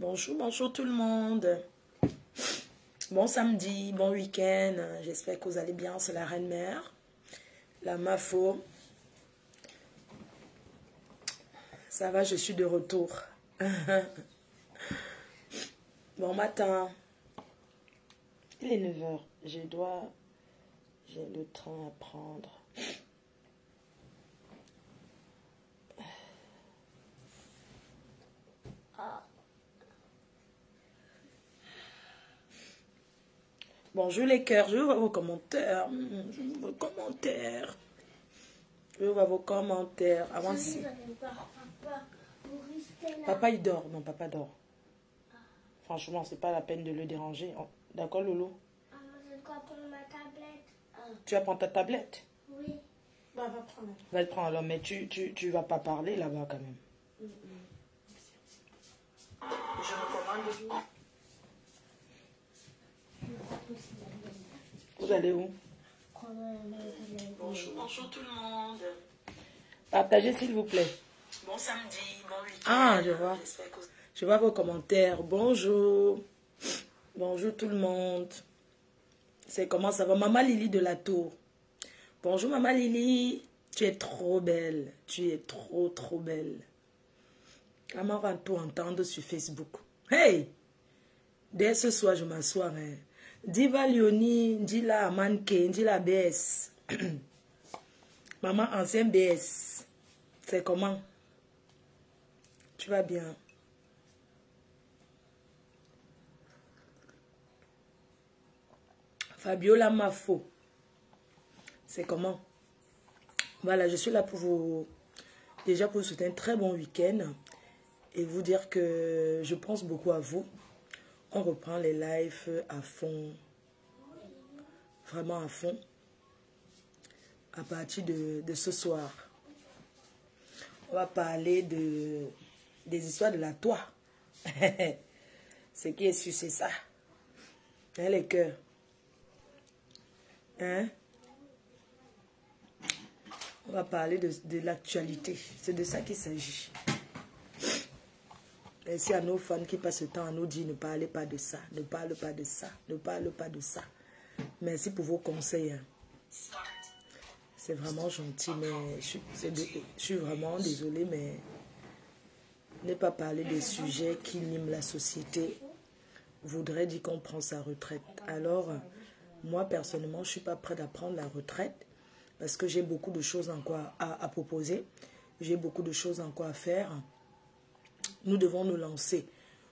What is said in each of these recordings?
Bonjour, bonjour tout le monde. Bon samedi, bon week-end. J'espère que vous allez bien. C'est la Reine Mère, la Mafo. Ça va, je suis de retour. Bon matin. Il est 9 h. J'ai le train à prendre. Bonjour les cœurs, je veux voir vos commentaires. Je veux vos commentaires. Je veux voir vos commentaires. Avancez. Papa il dort. Non, papa dort. Franchement, c'est pas la peine de le déranger. D'accord, Loulou? Je dois prendre ma tablette. Tu vas prendre ta tablette? Oui. Bah, va prendre. Va le prendre alors, mais tu vas pas parler là-bas quand même. Je recommande. Vous allez où? Bonjour, bonjour tout le monde. Partagez s'il vous plaît. Bon samedi, bon week-end. Ah, je vois. Je vois vos commentaires. Bonjour. Bonjour tout le monde. C'est comment ça va? Maman Lily de la Tour. Bonjour Maman Lily. Tu es trop belle. Tu es trop belle. Maman va tout entendre sur Facebook. Hey! Dès ce soir, je m'assois. Hein. Diva Lioni, dis la mannequin, dis la BS. Maman, ancien BS. C'est comment? Tu vas bien? Fabiola Mafo. C'est comment? Voilà, je suis là pour vous... Déjà pour vous souhaiter un très bon week-end. Et vous dire que je pense beaucoup à vous. On reprend les lives à fond. Vraiment à fond. À partir de ce soir. On va parler des histoires de la toit. Ce qui est sûr, c'est ça. Hein, les cœurs? Hein? On va parler de l'actualité. C'est de ça qu'il s'agit. Merci à nos fans qui passent le temps à nous dire ne parlez pas de ça, ne parle pas de ça, ne parle pas de ça. Merci pour vos conseils. Hein. C'est vraiment gentil, mais je suis vraiment désolée, mais ne pas parler des sujets qui miment la société voudrait dire qu'on prend sa retraite. Alors, moi personnellement, je ne suis pas prête à prendre la retraite parce que j'ai beaucoup de choses encore à proposer. J'ai beaucoup de choses encore à faire. Nous devons nous lancer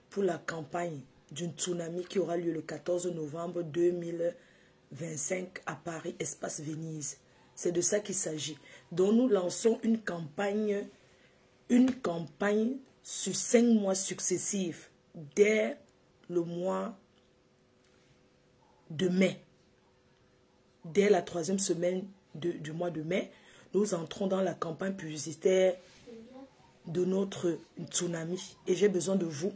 pour la campagne d'une tsunami qui aura lieu le 14 novembre 2025 à Paris, Espace Venise. C'est de ça qu'il s'agit. Donc nous lançons une campagne sur 5 mois successifs dès le mois de mai. Dès la 3e semaine du mois de mai, nous entrons dans la campagne publicitaire de notre tsunami. Et j'ai besoin de vous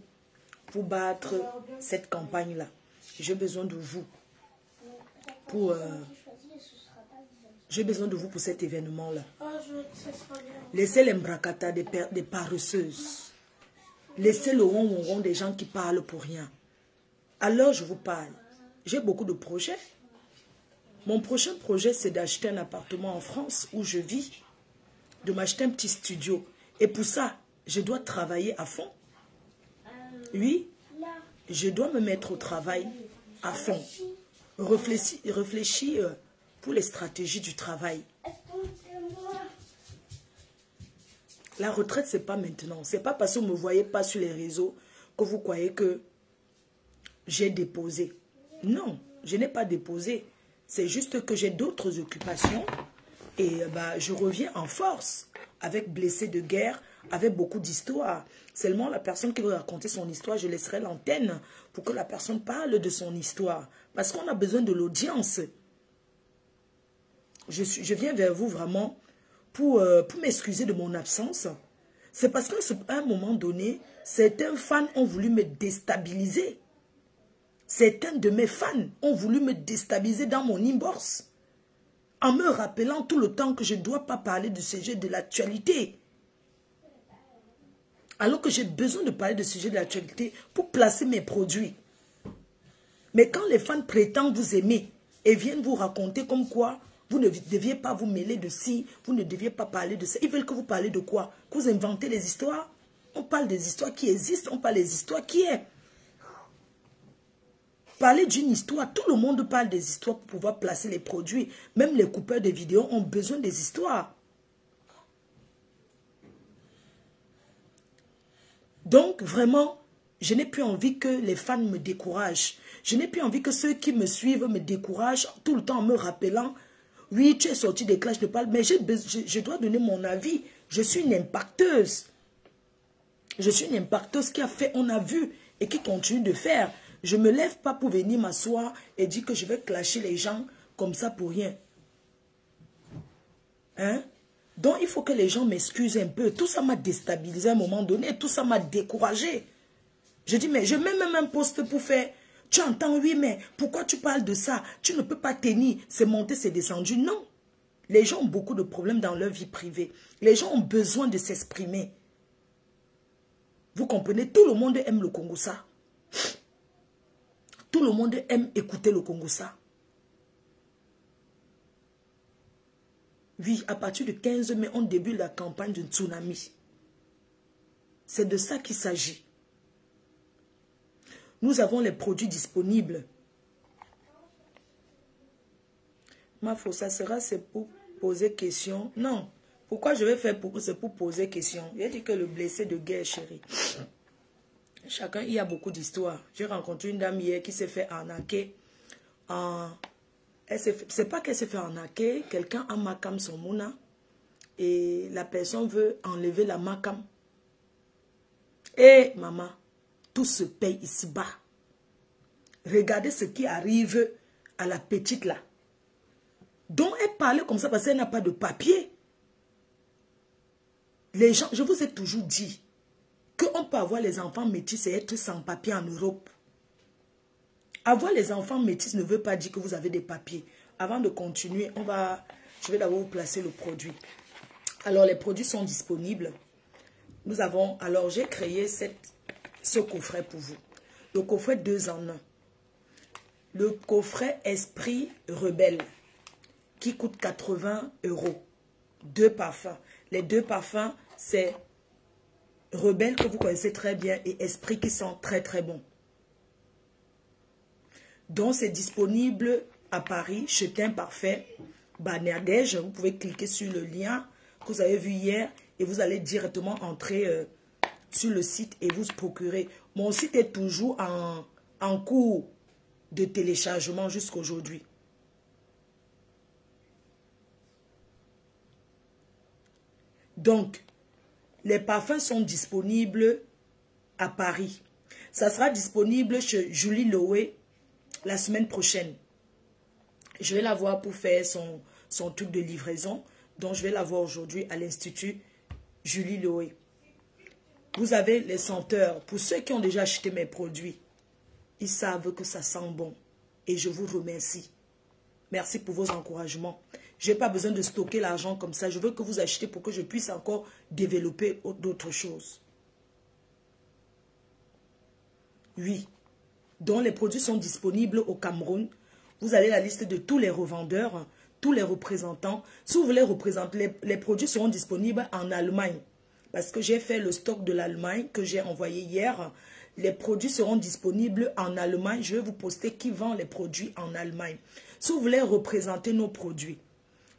pour battre cette campagne-là. J'ai besoin de vous pour... j'ai besoin de vous pour cet événement-là. Laissez les mbracata des paresseuses. Laissez le ron des gens qui parlent pour rien. Alors je vous parle. J'ai beaucoup de projets. Mon prochain projet, c'est d'acheter un appartement en France où je vis, de m'acheter un petit studio. Et pour ça, je dois travailler à fond. Oui, je dois me mettre au travail à fond. Réfléchir pour les stratégies du travail. La retraite, ce n'est pas maintenant. Ce n'est pas parce que vous ne me voyez pas sur les réseaux que vous croyez que j'ai déposé. Non, je n'ai pas déposé. C'est juste que j'ai d'autres occupations. Et je reviens en force, avec blessé de guerre, avec beaucoup d'histoires. Seulement la personne qui veut raconter son histoire, je laisserai l'antenne pour que la personne parle de son histoire. Parce qu'on a besoin de l'audience. Je viens vers vous vraiment pour m'excuser de mon absence. C'est parce qu'à un moment donné, certains fans ont voulu me déstabiliser. Certains de mes fans ont voulu me déstabiliser dans mon inbox. En me rappelant tout le temps que je ne dois pas parler du sujet de l'actualité. Alors que j'ai besoin de parler de sujets d'actualité pour placer mes produits. Mais quand les fans prétendent vous aimer et viennent vous raconter comme quoi vous ne deviez pas vous mêler de ci, vous ne deviez pas parler de ça. Ils veulent que vous parlez de quoi? Que vous inventez des histoires? On parle des histoires qui existent, on parle des histoires qui est. Parler d'une histoire, tout le monde parle des histoires pour pouvoir placer les produits. Même les coupeurs de vidéos ont besoin des histoires. Donc, vraiment, je n'ai plus envie que les fans me découragent. Je n'ai plus envie que ceux qui me suivent me découragent tout le temps en me rappelant « Oui, tu es sorti des clashs de parle, mais je dois donner mon avis. Je suis une impacteuse. Je suis une impacteuse qui a fait, on a vu, et qui continue de faire. Je ne me lève pas pour venir m'asseoir et dire que je vais clasher les gens comme ça pour rien. Hein? Donc, il faut que les gens m'excusent un peu. Tout ça m'a déstabilisé à un moment donné. Tout ça m'a découragé. Je dis, mais je mets même un post pour faire... Tu entends, oui, mais pourquoi tu parles de ça? Tu ne peux pas tenir. C'est monté, c'est descendu. Non. Les gens ont beaucoup de problèmes dans leur vie privée. Les gens ont besoin de s'exprimer. Vous comprenez? Tout le monde aime le Kongoussa. Tout le monde aime écouter le Kongoussa. Oui, à partir du 15 mai, on débute la campagne d'un tsunami. C'est de ça qu'il s'agit. Nous avons les produits disponibles. Ma foi, ça sera, c'est pour poser question. Non. Pourquoi je vais faire pour... C'est pour poser question. J'ai dit que le blessé de guerre, chérie. Chacun, il y a beaucoup d'histoires. J'ai rencontré une dame hier qui s'est fait arnaquer. C'est pas qu'elle s'est fait arnaquer. Quelqu'un a macam son mouna. Et la personne veut enlever la macam. Et maman, tout se paye ici-bas. Regardez ce qui arrive à la petite là. Donc elle parlait comme ça parce qu'elle n'a pas de papier. Les gens, je vous ai toujours dit qu'on peut avoir les enfants métis et être sans papier en Europe. Avoir les enfants métis ne veut pas dire que vous avez des papiers. Avant de continuer, je vais d'abord vous placer le produit. Alors les produits sont disponibles. Nous avons, alors j'ai créé ce coffret pour vous. Le coffret 2 en 1. Le coffret Esprit Rebelle qui coûte 80 €. 2 parfums. Les 2 parfums, c'est Rebelle que vous connaissez très bien et Esprit qui sont très très bons. Donc c'est disponible à Paris, Chetin Parfait, Bangladesh. Vous pouvez cliquer sur le lien que vous avez vu hier et vous allez directement entrer sur le site et vous procurer. Mon site est toujours en cours de téléchargement jusqu'à aujourd'hui. Donc, les parfums sont disponibles à Paris. Ça sera disponible chez Julie Loé la semaine prochaine. Je vais la voir pour faire son truc de livraison. Donc, je vais la voir aujourd'hui à l'Institut Julie Loé. Vous avez les senteurs. Pour ceux qui ont déjà acheté mes produits, ils savent que ça sent bon. Et je vous remercie. Merci pour vos encouragements. Je n'ai pas besoin de stocker l'argent comme ça. Je veux que vous achetez pour que je puisse encore développer d'autres choses. Oui. Donc les produits sont disponibles au Cameroun. Vous avez la liste de tous les revendeurs, tous les représentants. Si vous voulez représenter, les produits seront disponibles en Allemagne. Parce que j'ai fait le stock de l'Allemagne que j'ai envoyé hier. Les produits seront disponibles en Allemagne. Je vais vous poster qui vend les produits en Allemagne. Si vous voulez représenter nos produits,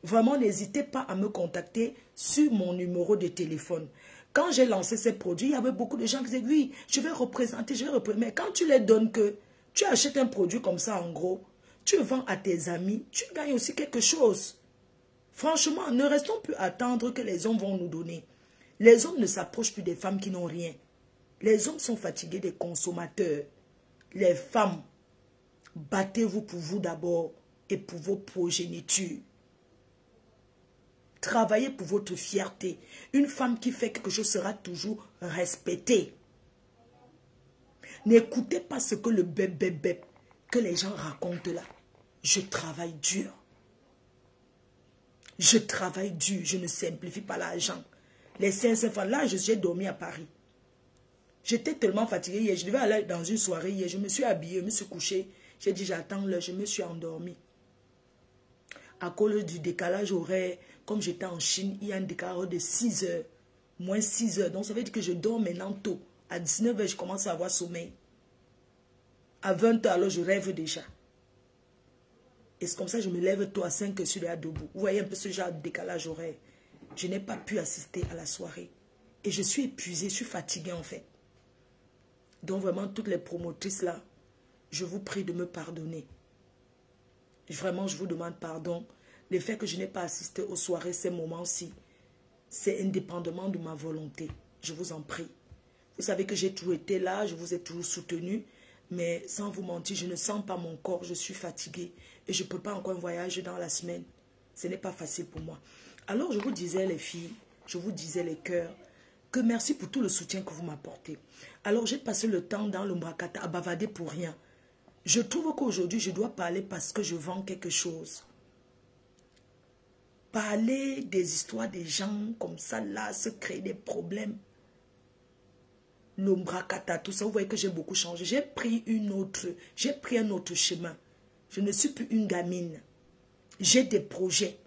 vraiment n'hésitez pas à me contacter sur mon numéro de téléphone. Quand j'ai lancé ces produits, il y avait beaucoup de gens qui disaient, oui, je vais représenter, Mais quand tu les donnes que tu achètes un produit comme ça en gros, tu vends à tes amis, tu gagnes aussi quelque chose. Franchement, ne restons plus à attendre que les hommes vont nous donner. Les hommes ne s'approchent plus des femmes qui n'ont rien. Les hommes sont fatigués des consommateurs. Les femmes, battez-vous pour vous d'abord et pour vos progénitures. Travaillez pour votre fierté. Une femme qui fait quelque chose sera toujours respectée. N'écoutez pas ce que le bébé que les gens racontent là. Je travaille dur. Je travaille dur. Je ne simplifie pas l'argent. Les 500 francs, là, j'ai dormi à Paris. J'étais tellement fatiguée hier. Je devais aller dans une soirée hier. Je me suis habillée, je me suis couchée. J'ai dit, j'attends l'heure. Je me suis endormie. À cause du décalage horaire, comme j'étais en Chine, il y a un décalage de 6 heures. Moins 6 heures. Donc, ça veut dire que je dors maintenant tôt. À 19 heures, je commence à avoir sommeil. À 20 heures, alors, je rêve déjà. Et c'est comme ça que je me lève tôt à 5 heures sur le debout. Vous voyez un peu ce genre de décalage horaire. Je n'ai pas pu assister à la soirée. Et je suis épuisée, je suis fatiguée en fait. Donc vraiment, toutes les promotrices là, je vous prie de me pardonner. Vraiment, je vous demande pardon. Le fait que je n'ai pas assisté aux soirées, ces moments-ci, c'est indépendamment de ma volonté. Je vous en prie. Vous savez que j'ai toujours été là, je vous ai toujours soutenu. Mais sans vous mentir, je ne sens pas mon corps, je suis fatiguée. Et je ne peux pas encore un voyage dans la semaine. Ce n'est pas facile pour moi. Alors je vous disais les filles, je vous disais les cœurs, que merci pour tout le soutien que vous m'apportez. Alors j'ai passé le temps dans le Mbrakata à bavader pour rien. Je trouve qu'aujourd'hui je dois parler parce que je vends quelque chose. Parler des histoires des gens comme ça là, se créer des problèmes. Le Mbrakata, tout ça, vous voyez que j'ai beaucoup changé. J'ai pris un autre chemin. Je ne suis plus une gamine. J'ai des projets.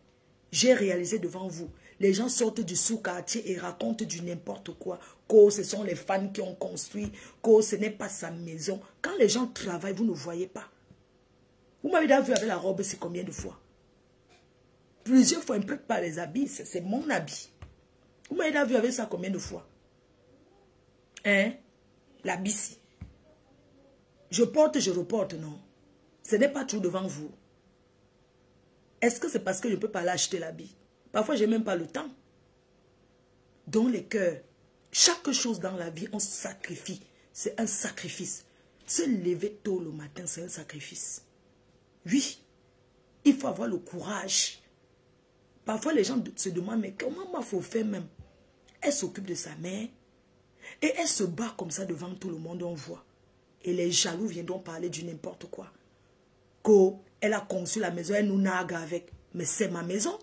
J'ai réalisé devant vous. Les gens sortent du sous-quartier et racontent du n'importe quoi. Que ce sont les fans qui ont construit. Que ce n'est pas sa maison. Quand les gens travaillent, vous ne voyez pas. Vous m'avez déjà vu avec la robe, c'est combien de fois? Plusieurs fois, peut-être pas les habits. C'est mon habit. Vous m'avez déjà vu avec ça combien de fois? Hein? L'habit, si. Je porte, je reporte, non. Ce n'est pas tout devant vous. Est-ce que c'est parce que je ne peux pas l'acheter l'habit? Parfois, je n'ai même pas le temps. Dans les cœurs, chaque chose dans la vie, on sacrifie. C'est un sacrifice. Se lever tôt le matin, c'est un sacrifice. Oui, il faut avoir le courage. Parfois, les gens se demandent, mais comment il faut faire même? Elle s'occupe de sa mère et elle se bat comme ça devant tout le monde, on voit. Et les jaloux viendront parler du n'importe quoi. Elle a conçu la maison, elle nous nargue avec. Mais c'est ma maison.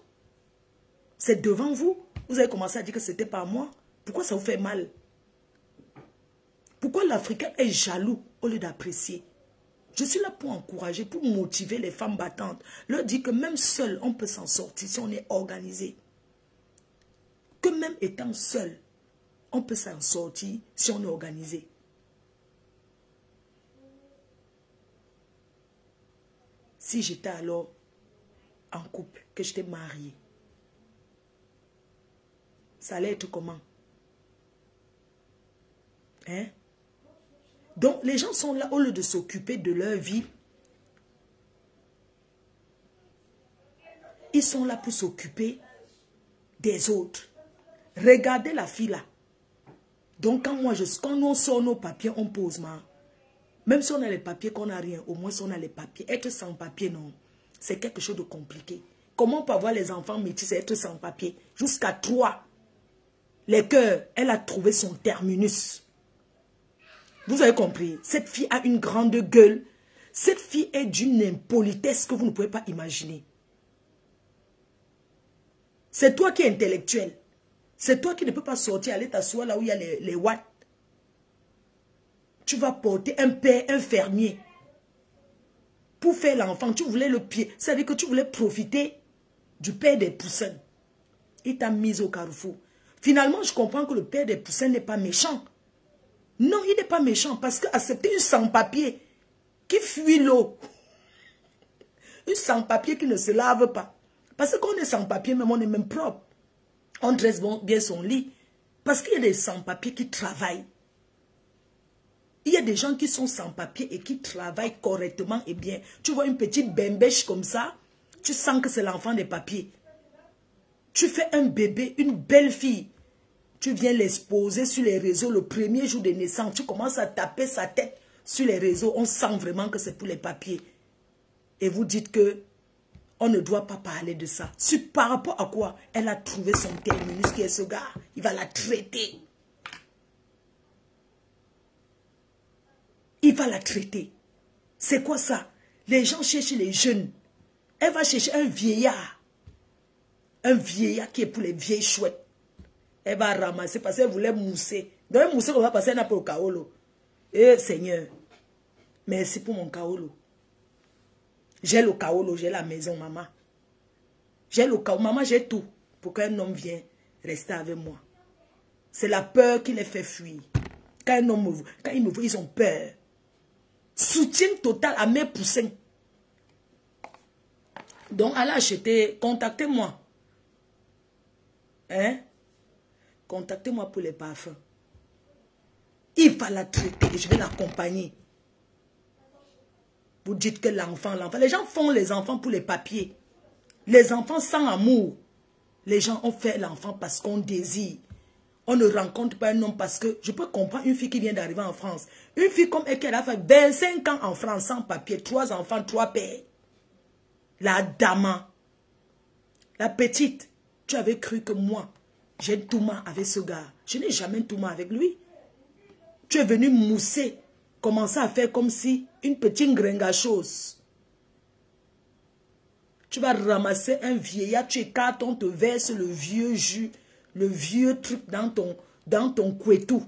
C'est devant vous. Vous avez commencé à dire que ce n'était pas moi. Pourquoi ça vous fait mal? Pourquoi l'Africain est jaloux au lieu d'apprécier? Je suis là pour encourager, pour motiver les femmes battantes. Leur dire que même seul, on peut s'en sortir si on est organisé. Que même étant seul, on peut s'en sortir si on est organisé. Si j'étais alors en couple, que j'étais mariée, ça allait être comment? Hein? Donc, les gens sont là, au lieu de s'occuper de leur vie, ils sont là pour s'occuper des autres. Regardez la fille là. Donc, quand on sort nos papiers, on pose main. Même si on a les papiers, qu'on n'a rien, au moins si on a les papiers. Être sans papier, non. C'est quelque chose de compliqué. Comment on peut avoir les enfants métis et être sans papier? Jusqu'à 3. Les cœurs, elle a trouvé son terminus. Vous avez compris? Cette fille a une grande gueule. Cette fille est d'une impolitesse que vous ne pouvez pas imaginer. C'est toi qui es intellectuel. C'est toi qui ne peux pas sortir, aller t'asseoir là où il y a les watts. Tu vas porter un père, un fermier. Pour faire l'enfant, tu voulais le pied. Ça veut dire que tu voulais profiter du père des poussins. Il t'a mis au carrefour. Finalement, je comprends que le père des poussins n'est pas méchant. Non, il n'est pas méchant parce qu'accepter une sans-papier qui fuit l'eau, une sans-papier qui ne se lave pas. Parce qu'on est sans-papier, même on est même propre. On dresse bien son lit. Parce qu'il y a des sans-papiers qui travaillent. Il y a des gens qui sont sans-papier et qui travaillent correctement et bien. Tu vois une petite bembèche comme ça, tu sens que c'est l'enfant des papiers. Tu fais un bébé, une belle fille. Tu viens l'exposer sur les réseaux le premier jour de naissance. Tu commences à taper sa tête sur les réseaux. On sent vraiment que c'est pour les papiers. Et vous dites que on ne doit pas parler de ça. Par rapport à quoi? Elle a trouvé son terminus qui est ce gars. Il va la traiter. Il va la traiter. C'est quoi ça? Les gens cherchent les jeunes. Elle va chercher un vieillard. Un vieillard qui est pour les vieilles chouettes. Elle va ramasser parce qu'elle voulait mousser. Donc, Moussa, on va passer un peu au Kaolo. Eh, Seigneur, merci pour mon Kaolo. J'ai le Kaolo, j'ai la maison, maman. J'ai le Kaolo, maman, j'ai tout pour qu'un homme vienne rester avec moi. C'est la peur qui les fait fuir. Quand un homme quand ils me voient, ils ont peur. Soutien total à mes poussins. Donc, allez acheter, contactez-moi. Hein? Contactez-moi pour les parfums. Il va la traiter et je vais l'accompagner. Vous dites que l'enfant. Les gens font les enfants pour les papiers. Les enfants sans amour. Les gens ont fait l'enfant parce qu'on désire. On ne rencontre pas un homme parce que... Je peux comprendre une fille qui vient d'arriver en France. Une fille comme elle qui a fait 25 ans en France sans papier. 3 enfants, 3 pères. La dame. La petite. Tu avais cru que moi, j'ai tout mal avec ce gars. Je n'ai jamais tout mal avec lui. Tu es venu mousser. Commencer à faire comme si une petite gringachose. Tu vas ramasser un vieillard, tu écartes, on te verse le vieux jus, le vieux truc dans ton couetou.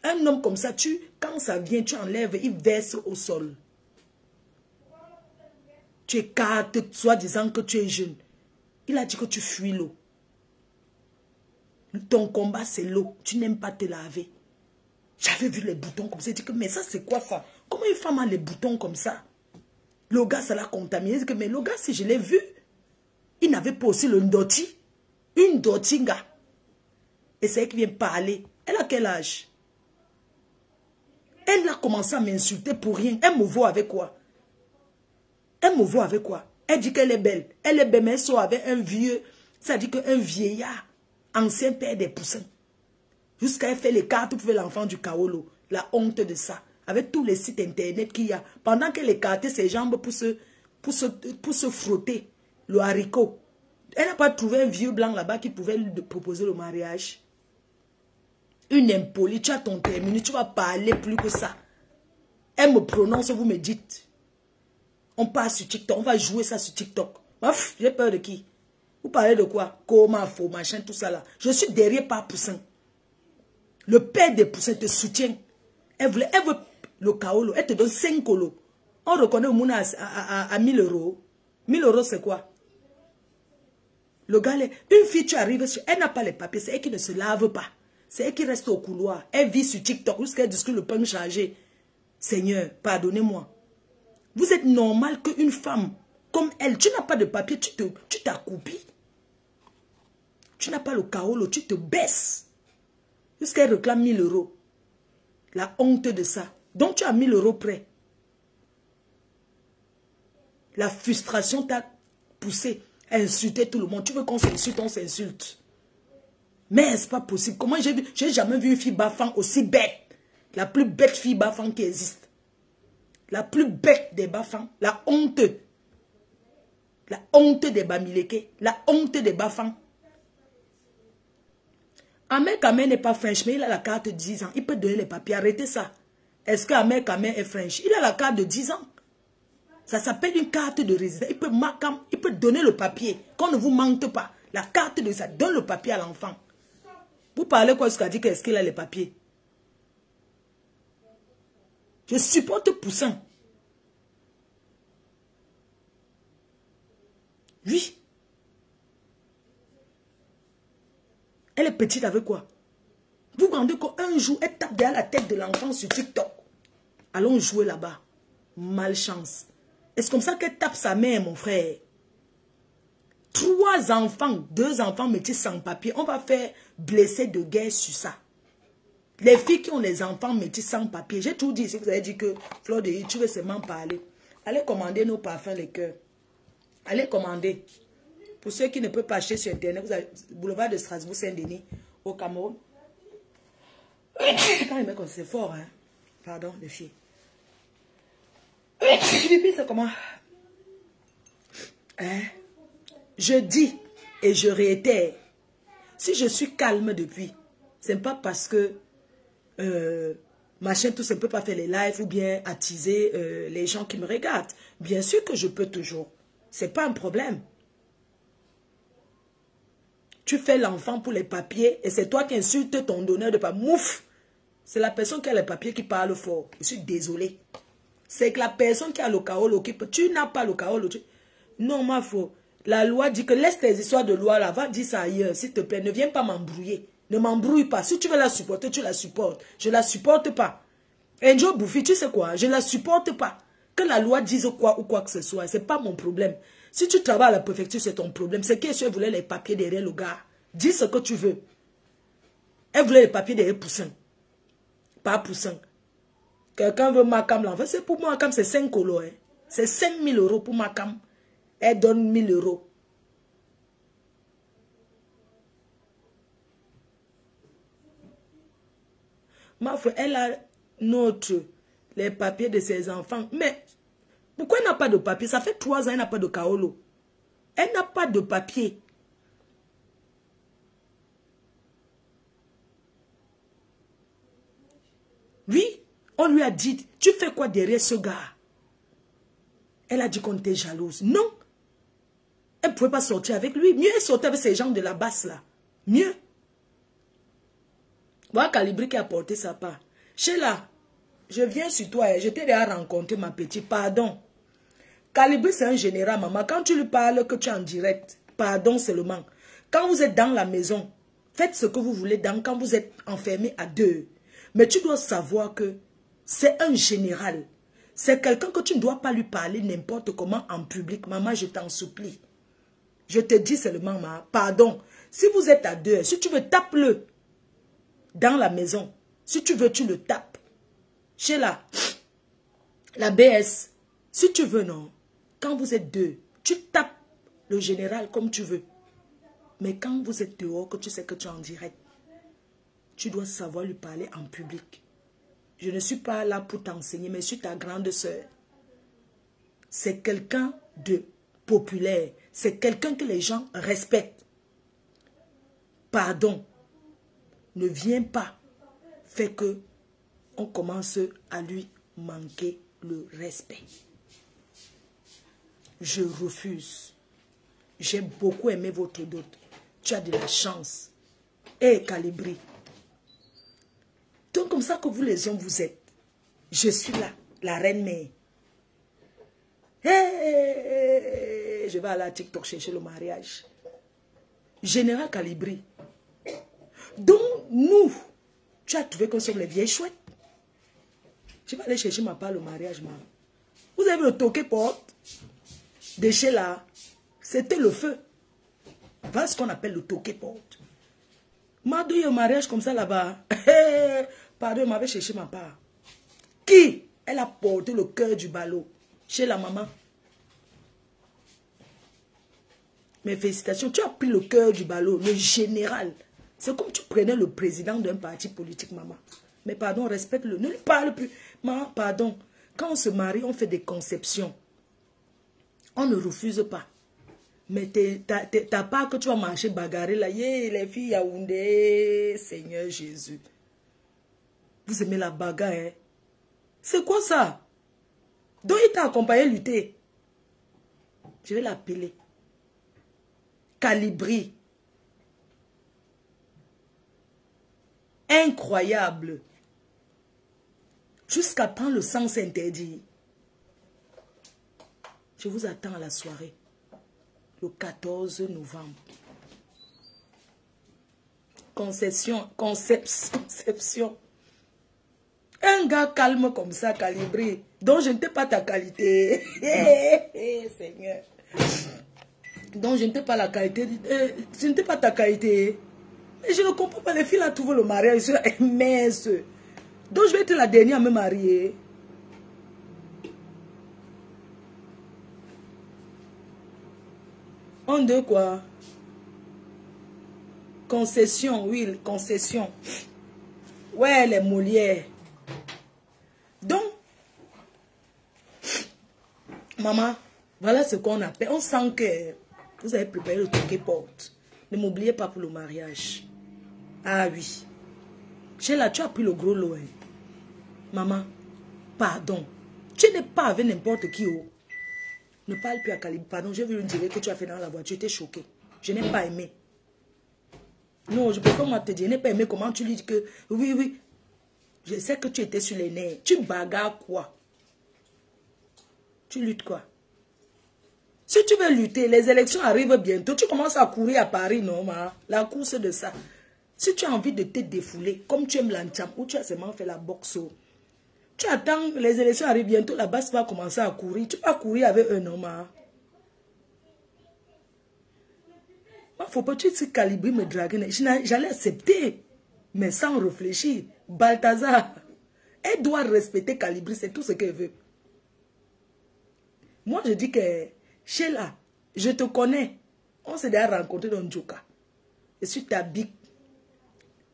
Un homme comme ça, quand ça vient, tu enlèves, il verse au sol. Tu écartes, soit disant que tu es jeune. Il a dit que tu fuis l'eau. Ton combat, c'est l'eau. Tu n'aimes pas te laver. J'avais vu les boutons comme ça. J'ai dit que, mais ça, c'est quoi ça? Comment une femme a les boutons comme ça? Le gars, ça l'a contaminé. Mais le gars, si je l'ai vu, il n'avait pas aussi le ndoti. Une dotinga. Et c'est elle qui vient parler. Elle a quel âge? Elle a commencé à m'insulter pour rien. Elle me voit avec quoi? Elle me voit avec quoi? Elle dit qu'elle est belle. Elle est belle, mais elle sort avec un vieux. Ça dit qu'un vieillard, ancien père des poussins. Jusqu'à elle fait les cartes pour faire l'enfant du Kaolo. La honte de ça. Avec tous les sites internet qu'il y a. Pendant qu'elle écartait ses jambes pour se frotter le haricot. Elle n'a pas trouvé un vieux blanc là-bas qui pouvait lui proposer le mariage. Une impolie, tu as ton terminé, tu vas parler plus que ça. Elle me prononce, vous me dites. On passe sur TikTok, on va jouer ça sur TikTok. J'ai peur de qui? Vous parlez de quoi? Comment, faux, machin, tout ça là. Je suis derrière par Poussin. Le père des poussins te soutient. Elle veut le Kaolo. Elle te donne 5 colos. On reconnaît au monde à 1000 €. 1000 € c'est quoi? Le gars, une fille, tu arrives, elle n'a pas les papiers. C'est elle qui ne se lave pas. C'est elle qui reste au couloir. Elle vit sur TikTok jusqu'à elle discute le pain chargé. Seigneur, pardonnez-moi. Vous êtes normal qu'une femme comme elle, tu n'as pas de papier, tu t'accoupis. Tu n'as pas le Kaolo, tu te baisses. Jusqu'à elle réclame 1000 €. La honte de ça. Donc tu as 1000 € prêt. La frustration t'a poussé à insulter tout le monde. Tu veux qu'on s'insulte, on s'insulte. Mais c'est pas possible. Comment j'ai jamais vu une fille bafang aussi bête. La plus bête fille bafang qui existe. La plus bête des bafang. La honte. La honte des bamileke. La honte des bafang. Ahmed Kamer n'est pas French, mais il a la carte de 10 ans. Il peut donner les papiers. Arrêtez ça. Est-ce que Ahmed Kamer est French? Il a la carte de 10 ans. Ça s'appelle une carte de résident. Il peut donner le papier. Qu'on ne vous mente pas. La carte de ça donne le papier à l'enfant. Vous parlez quoi? Ce qu'a dit qu'est-ce qu'il a les papiers? Je supporte Poussin. Oui. Elle est petite avec quoi? Vous vous rendez qu'un jour, elle tape derrière la tête de l'enfant sur TikTok. Allons jouer là-bas. Malchance. Est-ce comme ça qu'elle tape sa mère, mon frère? 3 enfants, 2 enfants métis sans papier. On va faire blesser de guerre sur ça. Les filles qui ont les enfants métis sans papier. J'ai tout dit ici. Vous avez dit que Fleur de tu veux seulement parler. Allez commander nos parfums, les cœurs. Allez commander. Pour ceux qui ne peuvent pas acheter sur Internet, vous avez boulevard de Strasbourg, Saint-Denis, au Cameroun. C'est fort, hein. Pardon, les filles. Pipi, c'est comment? Hein? Je dis et je réitère. Si je suis calme depuis, ce n'est pas parce que machin, tout ça ne peut pas faire les lives ou bien attiser les gens qui me regardent. Bien sûr que je peux toujours. Ce n'est pas un problème. Tu fais l'enfant pour les papiers et c'est toi qui insultes ton donneur de papier. Mouf! C'est la personne qui a les papiers qui parle fort. Je suis désolée. C'est que la personne qui a le Kaolo qui peut... Tu n'as pas le Kaolo. Non, ma faux. La loi dit que laisse tes histoires de loi là. Va dire ça ailleurs. S'il te plaît, ne viens pas m'embrouiller. Ne m'embrouille pas. Si tu veux la supporter, tu la supportes. Je la supporte pas. Enjo Bouffi, tu sais quoi? Je la supporte pas. Que la loi dise quoi ou quoi que ce soit. C'est pas mon problème. Si tu travailles à la préfecture, c'est ton problème. C'est qu'elle voulait les papiers derrière le gars. Dis ce que tu veux. Elle voulait les papiers derrière Poussin. Pas Poussin. Quelqu'un veut Makam là. En fait, c'est pour Makam, c'est 5 colos. Hein. C'est 5 000 € pour Makam. Elle donne 1 000 €. Ma frère, elle a les papiers de ses enfants. Mais pourquoi elle n'a pas de papier? Ça fait 3 ans qu'elle n'a pas de Kaolo. Elle n'a pas de papier. Oui, on lui a dit, tu fais quoi derrière ce gars? Elle a dit qu'on était jalouse. Non. Elle ne pouvait pas sortir avec lui. Mieux elle sortait avec ces gens de la basse là. Mieux. Voilà Calibri qui a porté sa part. Sheila, je viens sur toi et je t'ai déjà rencontré ma petite. Pardon. Calibri c'est un général, maman. Quand tu lui parles que tu es en direct, pardon seulement. Quand vous êtes dans la maison, faites ce que vous voulez quand vous êtes enfermé à 2. Mais tu dois savoir que c'est un général. C'est quelqu'un que tu ne dois pas lui parler n'importe comment en public. Maman, je t'en supplie. Je te dis seulement, maman, pardon. Si vous êtes à 2, si tu veux, tape-le. Dans la maison. Si tu veux, tu le tapes. Chez la BS. Si tu veux, non. Quand vous êtes 2, tu tapes le général comme tu veux. Mais quand vous êtes dehors, que tu sais que tu es en direct, tu dois savoir lui parler en public. Je ne suis pas là pour t'enseigner, mais je suis ta grande sœur. C'est quelqu'un de populaire. C'est quelqu'un que les gens respectent. Pardon. Ne viens pas faire que on commence à lui manquer le respect. Je refuse. J'ai beaucoup aimé votre dot. Tu as de la chance. Et Calibri. Donc comme ça que vous les hommes vous êtes. Je suis là, la reine mère. Hey, je vais aller à TikTok chercher le mariage. Général Calibri. Donc nous, tu as trouvé qu'on sommes les vieilles chouettes. Je vais aller chercher ma part le mariage, maman. Vous avez vu le toqué porte de chez là. C'était le feu. Voilà ce qu'on appelle le toqué porte. M'a donné un mariage comme ça là-bas. Pardon, elle m'avait cherché ma part. Qui? Elle a porté le cœur du ballot chez la maman. Mes félicitations, tu as pris le cœur du ballot, le général. C'est comme tu prenais le président d'un parti politique, maman. Mais pardon, respecte-le. Ne lui parle plus. Maman, pardon. Quand on se marie, on fait des conceptions. On ne refuse pas. Mais t'as pas que tu vas marcher bagarrer là. Les filles Yaoundé, Seigneur Jésus. Vous aimez la bagarre, hein? C'est quoi ça? Donc il t'a accompagné lutter. Je vais l'appeler. Calibri. Incroyable. Jusqu'à quand le sang s'interdit. Je vous attends à la soirée. Le 14 novembre. Conception. Un gars calme comme ça, calibré. Donc je ne t'ai pas ta qualité. Seigneur. Donc je ne t'ai pas la qualité. Je ne t'ai pas ta qualité. Mais je ne comprends pas. Les filles là trouvent le mariage. Ils sont minces. Donc je vais être la dernière à me marier. On de quoi? Concession, oui, concession. Ouais, les Molières. Donc, maman, voilà ce qu'on appelle. On sent que vous avez préparé le toqué porte. Ne m'oubliez pas pour le mariage. Ah oui. Sheila, tu as pris le gros lot. Hein. Maman, pardon. Tu n'es pas avec n'importe qui. Oh. Ne parle plus à Calibri. Pardon, je vais lui dire que tu as fait dans la voiture. Tu étais choqué. Je n'ai pas aimé. Non, je peux pas te dire. Je n'ai pas aimé comment tu lui dis que oui, oui. Je sais que tu étais sur les nerfs. Tu bagarres quoi? Tu luttes quoi? Si tu veux lutter, les élections arrivent bientôt. Tu commences à courir à Paris, non, ma? La course de ça. Si tu as envie de te défouler, comme tu aimes l'antiam, ou tu as seulement fait la boxe, tu attends, les élections arrivent bientôt, la base va commencer à courir. Tu vas courir avec eux, non, ma? Il ne faut pas que tu te calibres, me draguer. J'allais accepter, mais sans réfléchir. Balthazar, elle doit respecter Calibri, c'est tout ce qu'elle veut. Moi, je dis que, Sheila, je te connais. On s'est déjà rencontré dans Djoka. Je suis ta big.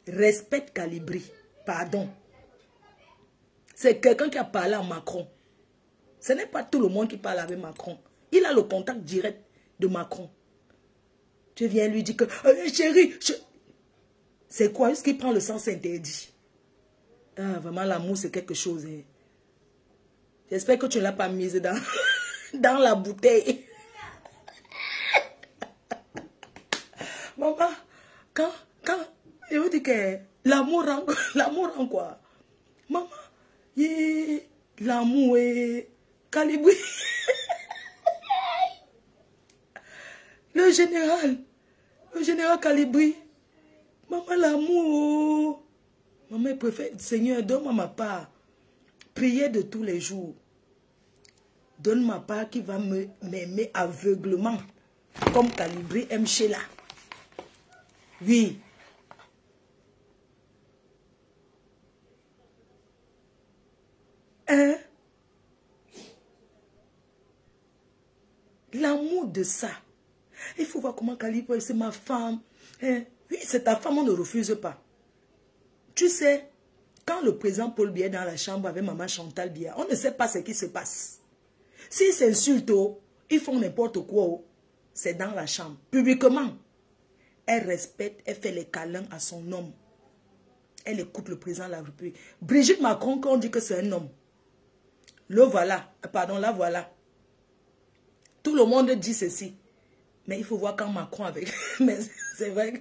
Respecte Calibri. Pardon. C'est quelqu'un qui a parlé à Macron. Ce n'est pas tout le monde qui parle avec Macron. Il a le contact direct de Macron. Tu viens lui dire que, chérie, c'est quoi? Est-ce qu'il prend le sens interdit? Ah, vraiment, l'amour, c'est quelque chose. Hein. J'espère que tu ne l'as pas mise dans, dans la bouteille. Maman, quand, je vous dis que l'amour rend quoi? Maman, l'amour est Calibri. Le général Calibri. Maman, l'amour. Maman, elle préfère, Seigneur, donne-moi ma part. Prière de tous les jours. Donne ma part qui va m'aimer aveuglement. Comme Calibri aime Sheila. Oui. Hein? L'amour de ça. Il faut voir comment Calibri, c'est ma femme. Hein? Oui, c'est ta femme, on ne refuse pas. Tu sais, quand le président Paul Biya est dans la chambre avec maman Chantal Biya, on ne sait pas ce qui se passe. S'ils s'insultent, ils font n'importe quoi, c'est dans la chambre. Publiquement, elle respecte, elle fait les câlins à son homme. Elle écoute le président de la République. Brigitte Macron, quand on dit que c'est un homme, le voilà, pardon, la voilà. Tout le monde dit ceci. Mais il faut voir quand Macron avec... Mais c'est vrai que...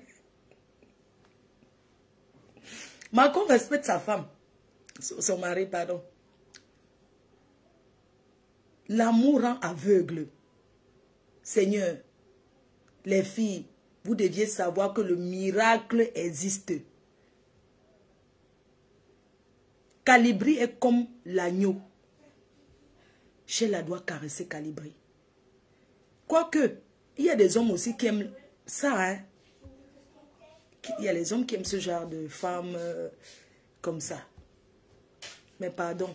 Macron respecte sa femme. Son mari, pardon. L'amour rend aveugle. Seigneur, les filles, vous deviez savoir que le miracle existe. Calibri est comme l'agneau. Sheila doit caresser Calibri. Quoique, il y a des hommes aussi qui aiment ça, hein. Il y a les hommes qui aiment ce genre de femmes comme ça. Mais pardon,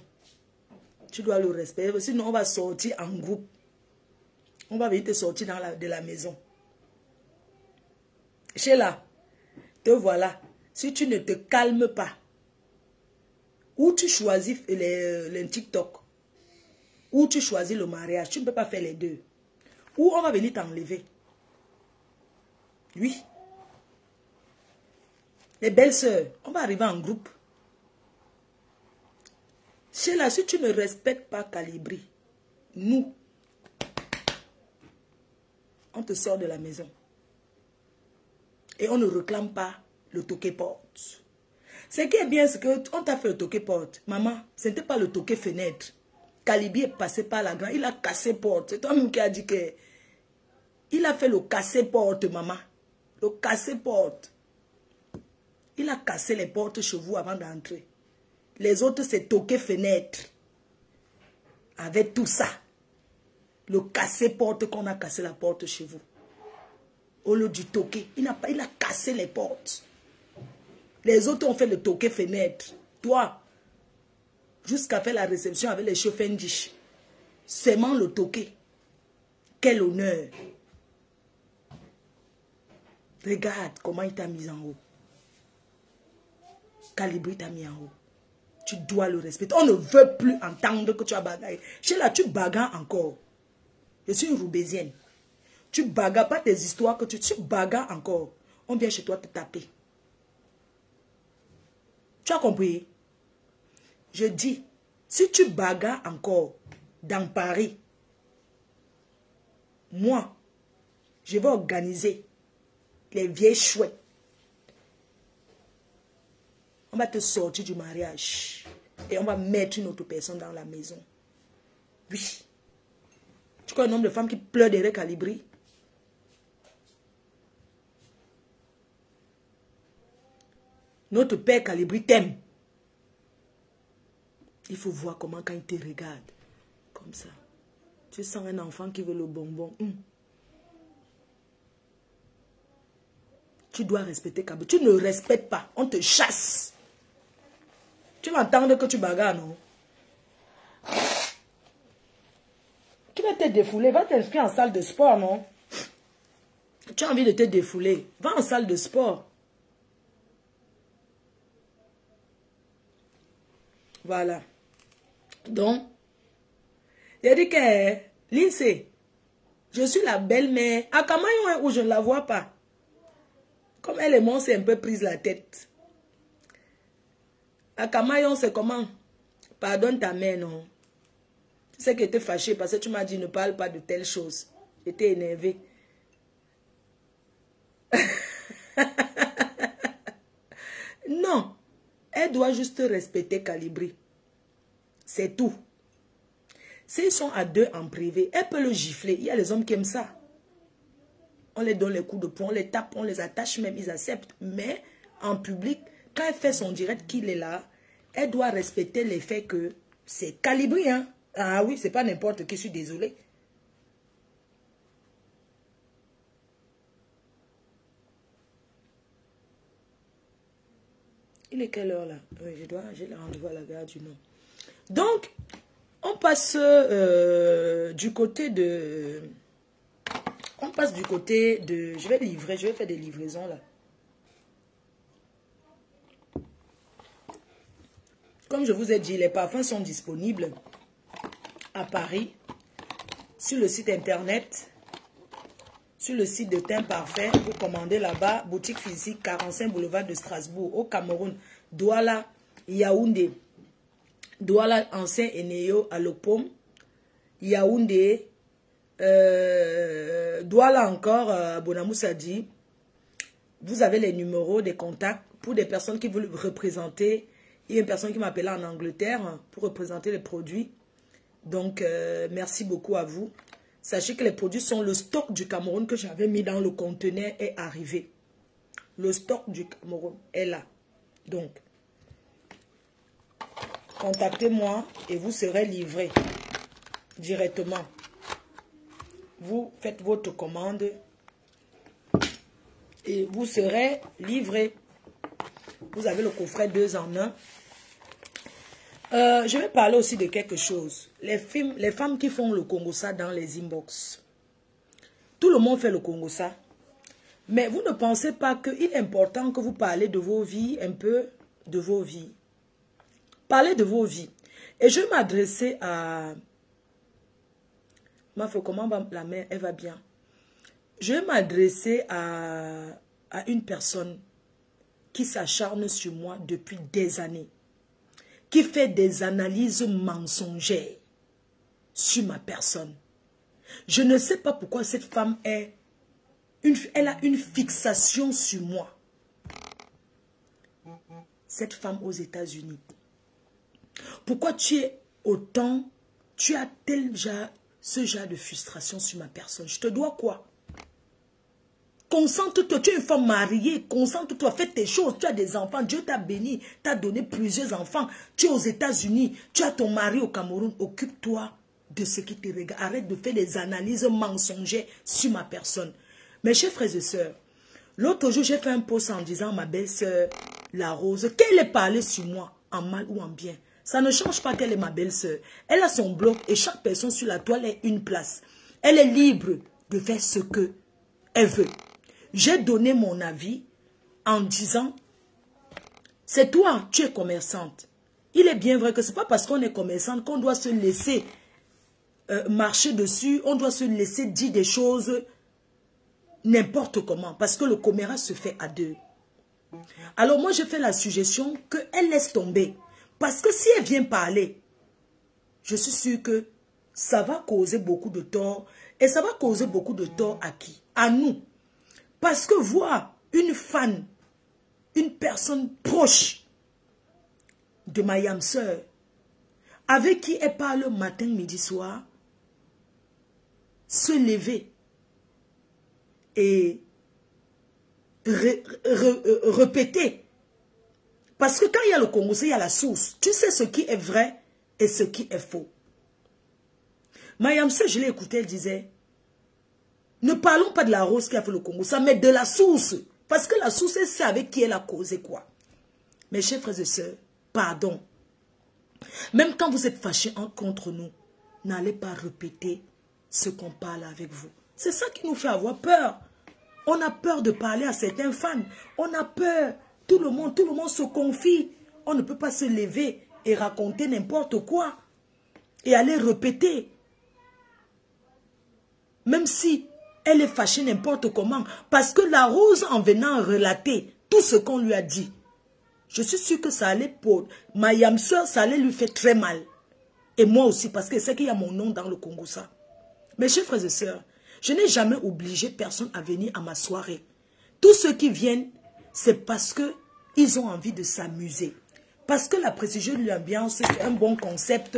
tu dois le respecter. Sinon, on va sortir en groupe. On va venir te sortir de la maison. Sheila, te voilà. Si tu ne te calmes pas, ou tu choisis le TikTok, ou tu choisis le mariage, tu ne peux pas faire les deux. Ou on va venir t'enlever. Oui. Les belles sœurs, on va arriver en groupe. Sheila, si tu ne respectes pas Calibri, nous, on te sort de la maison. Et on ne réclame pas le toqué-porte. Ce qui est bien, c'est qu'on t'a fait le toqué-porte. Maman, ce n'était pas le toqué-fenêtre. Calibri est passé par la grande, il a cassé porte. C'est toi-même qui a dit que... Il a fait le cassé-porte, maman. Le cassé-porte. Il a cassé les portes chez vous avant d'entrer. Les autres, c'est toqué-fenêtre. Avec tout ça. Le cassé-porte qu'on a cassé la porte chez vous. Au lieu du toqué, il a cassé les portes. Les autres ont fait le toqué-fenêtre. Toi, jusqu'à faire la réception avec les chauffendiches. Seulement le toqué. Quel honneur. Regarde comment il t'a mis en haut. Calibri t'a mis en haut. Tu dois le respecter. On ne veut plus entendre que tu as bagaillé. Sheila, tu bagarres encore. Je suis une Roubaisienne. Tu bagarres pas tes histoires que tu bagarres encore. On vient chez toi te taper. Tu as compris? Je dis, si tu bagarres encore dans Paris, moi, je vais organiser les vieilles chouettes. On va te sortir du mariage. Et on va mettre une autre personne dans la maison. Oui. Tu connais un nombre de femmes qui pleurent derrière Calibri? Notre père Calibri t'aime. Il faut voir comment quand il te regarde. Comme ça. Tu sens un enfant qui veut le bonbon. Tu dois respecter Calibri. Tu ne respectes pas. On te chasse. Tu vas entendre que tu bagarres, non? Tu vas te défouler. Va t'inscrire en salle de sport, non? Tu as envie de te défouler. Va en salle de sport. Voilà. Donc, il a dit que Lindsay, je suis la belle-mère. À Kamayon, où je ne la vois pas. Comme elle et moi, c'est un peu prise la tête. À Kamayon, c'est comment? Pardonne ta mère, non? Tu sais qu'elle était fâchée parce que tu m'as dit ne parle pas de telle chose. J'étais énervée. Non. Elle doit juste respecter Calibri. C'est tout. S'ils sont à deux en privé, elle peut le gifler. Il y a les hommes qui aiment ça. On les donne les coups de poing, on les tape, on les attache même, ils acceptent. Mais en public, quand elle fait son direct qu'il est là, elle doit respecter les faits que c'est Calibri, hein. Ah oui, c'est pas n'importe qui, je suis désolée. Il est quelle heure là? Oui, j'ai le rendez-vous à la gare du Nord. Donc, on passe du côté de... On passe du côté de... Je vais livrer, je vais faire des livraisons là. Comme je vous ai dit, les parfums sont disponibles à Paris, sur le site internet, sur le site de Teint Parfait. Vous commandez là-bas, boutique physique 45 boulevard de Strasbourg, au Cameroun, Douala, Yaoundé. Douala, ancien Eneo, à Lopom, Yaoundé, Douala encore, Bonamoussa dit. Vous avez les numéros des contacts pour des personnes qui veulent représenter. Il y a une personne qui m'a appelé en Angleterre pour représenter les produits. Donc, merci beaucoup à vous. Sachez que les produits sont le stock du Cameroun que j'avais mis dans le conteneur est arrivé. Le stock du Cameroun est là. Donc, contactez-moi et vous serez livré directement. Vous faites votre commande et vous serez livré. Vous avez le coffret 2 en 1. Je vais parler aussi de quelque chose. Les femmes qui font le Congossa dans les inbox. Tout le monde fait le Congossa. Mais vous ne pensez pas qu'il est important que vous parlez de vos vies, un peu de vos vies. Parlez de vos vies. Et je vais m'adresser à... Ma fille, comment va la mère? Elle va bien. Je vais m'adresser à une personne qui s'acharne sur moi depuis des années. Qui fait des analyses mensongères sur ma personne. Je ne sais pas pourquoi cette femme elle a une fixation sur moi. Cette femme aux États-Unis. Pourquoi tu as ce genre de frustration sur ma personne? Je te dois quoi? Concentre-toi, tu es une femme mariée, concentre-toi, fais tes choses, tu as des enfants, Dieu t'a béni, t'a donné plusieurs enfants, tu es aux États-Unis, tu as ton mari au Cameroun, occupe-toi de ce qui te regarde, arrête de faire des analyses mensongères sur ma personne. Mes chers frères et sœurs, l'autre jour j'ai fait un post en disant à ma belle-sœur, la Rose, qu'elle ait parlé sur moi, en mal ou en bien. Ça ne change pas qu'elle est ma belle-sœur. Elle a son blog et chaque personne sur la toile est une place. Elle est libre de faire ce qu'elle veut. J'ai donné mon avis en disant, c'est toi, tu es commerçante. Il est bien vrai que ce n'est pas parce qu'on est commerçante qu'on doit se laisser marcher dessus, on doit se laisser dire des choses n'importe comment. Parce que le commerce se fait à deux. Alors moi, je fais la suggestion qu'elle laisse tomber. Parce que si elle vient parler, je suis sûre que ça va causer beaucoup de tort. Et ça va causer beaucoup de tort à qui? À nous. Parce que voir une fan, une personne proche de ma yam sœur, avec qui elle parle matin, midi, soir, se lever et répéter. Parce que quand il y a le Congolais, il y a la source. Tu sais ce qui est vrai et ce qui est faux. Ma yam sœur, je l'ai écoutée, elle disait, ne parlons pas de la rose qui a fait le Congo, ça, mais de la source. Parce que la source, c'est avec qui elle a causé quoi. Mes chers frères et sœurs, pardon. Même quand vous êtes fâchés contre nous, n'allez pas répéter ce qu'on parle avec vous. C'est ça qui nous fait avoir peur. On a peur de parler à certains fans. On a peur. Tout le monde se confie. On ne peut pas se lever et raconter n'importe quoi. Et aller répéter. Même si elle est fâchée n'importe comment. Parce que la rose, en venant relater tout ce qu'on lui a dit, je suis sûre que ça allait pour ma yam sœur, ça allait lui faire très mal. Et moi aussi, parce que c'est qu'il y a mon nom dans le Congo, ça. Mes chers frères et sœurs, je n'ai jamais obligé personne à venir à ma soirée. Tous ceux qui viennent, c'est parce qu'ils ont envie de s'amuser. Parce que la précision de l'ambiance, c'est un bon concept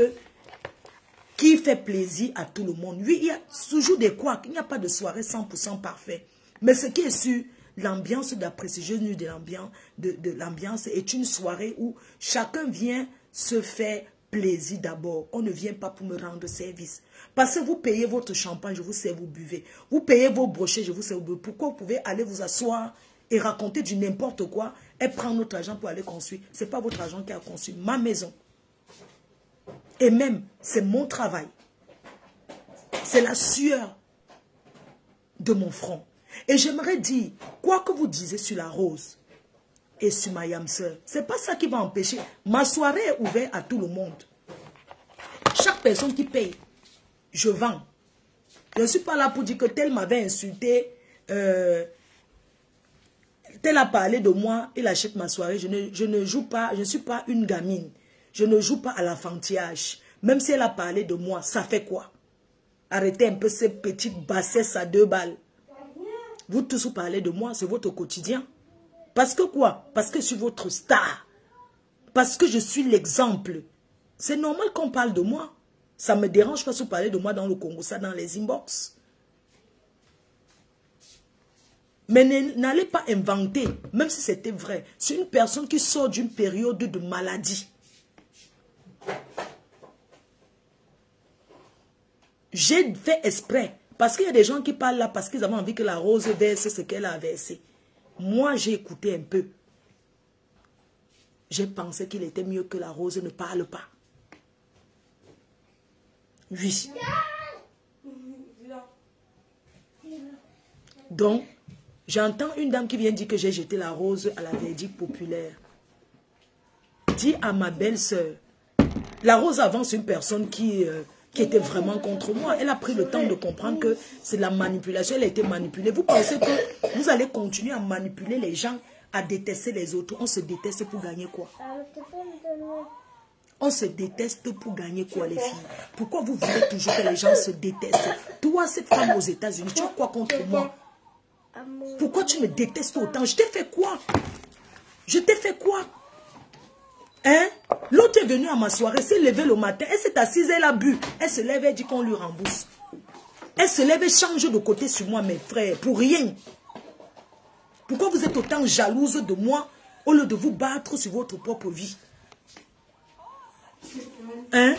qui fait plaisir à tout le monde. Oui, il y a toujours des couacs. Il n'y a pas de soirée 100% parfait. Mais ce qui est sûr, l'ambiance de la précision de l'ambiance est une soirée où chacun vient se faire plaisir d'abord. On ne vient pas pour me rendre service. Parce que vous payez votre champagne, je vous sers, vous buvez. Vous payez vos brochets, je vous sers, vous buvez. Pourquoi vous pouvez aller vous asseoir et raconter du n'importe quoi et prendre notre argent pour aller construire? Ce n'est pas votre argent qui a construit ma maison. Et même, c'est mon travail. C'est la sueur de mon front. Et j'aimerais dire, quoi que vous disiez sur la rose et sur ma yam sœur, ce n'est pas ça qui va empêcher. Ma soirée est ouverte à tout le monde. Chaque personne qui paye, je vends. Je ne suis pas là pour dire que tel m'avait insulté, tel a parlé de moi, il achète ma soirée. Je ne joue pas, je ne suis pas une gamine. Je ne joue pas à l'enfantillage. Même si elle a parlé de moi, ça fait quoi? Arrêtez un peu ces petites bassesses à 2 balles. Vous tous vous parlez de moi, c'est votre quotidien. Parce que quoi? Parce que je suis votre star. Parce que je suis l'exemple. C'est normal qu'on parle de moi. Ça ne me dérange pas si vous parlez de moi dans le Congo, ça dans les inbox. Mais n'allez pas inventer, même si c'était vrai, c'est une personne qui sort d'une période de maladie. J'ai fait exprès. Parce qu'il y a des gens qui parlent là parce qu'ils avaient envie que la rose verse ce qu'elle a versé. Moi, j'ai écouté un peu. J'ai pensé qu'il était mieux que la rose ne parle pas. Oui. Donc, j'entends une dame qui vient dire que j'ai jeté la rose à la verdict populaire. Dis à ma belle-sœur, la rose avance une personne qui était vraiment contre moi. Elle a pris le temps de comprendre que c'est de la manipulation. Elle a été manipulée. Vous pensez que vous allez continuer à manipuler les gens, à détester les autres? On se déteste pour gagner quoi? On se déteste pour gagner quoi, les filles? Pourquoi vous voulez toujours que les gens se détestent? Toi, cette femme aux États-Unis, tu as quoi contre moi? Pourquoi tu me détestes autant? Je t'ai fait quoi? Je t'ai fait quoi? Hein? L'autre est venue à ma soirée, s'est levée le matin, elle s'est assise, elle a bu. Elle se lève et dit qu'on lui rembourse. Elle se lève et change de côté sur moi, mes frères, pour rien. Pourquoi vous êtes autant jalouse de moi au lieu de vous battre sur votre propre vie? Hein?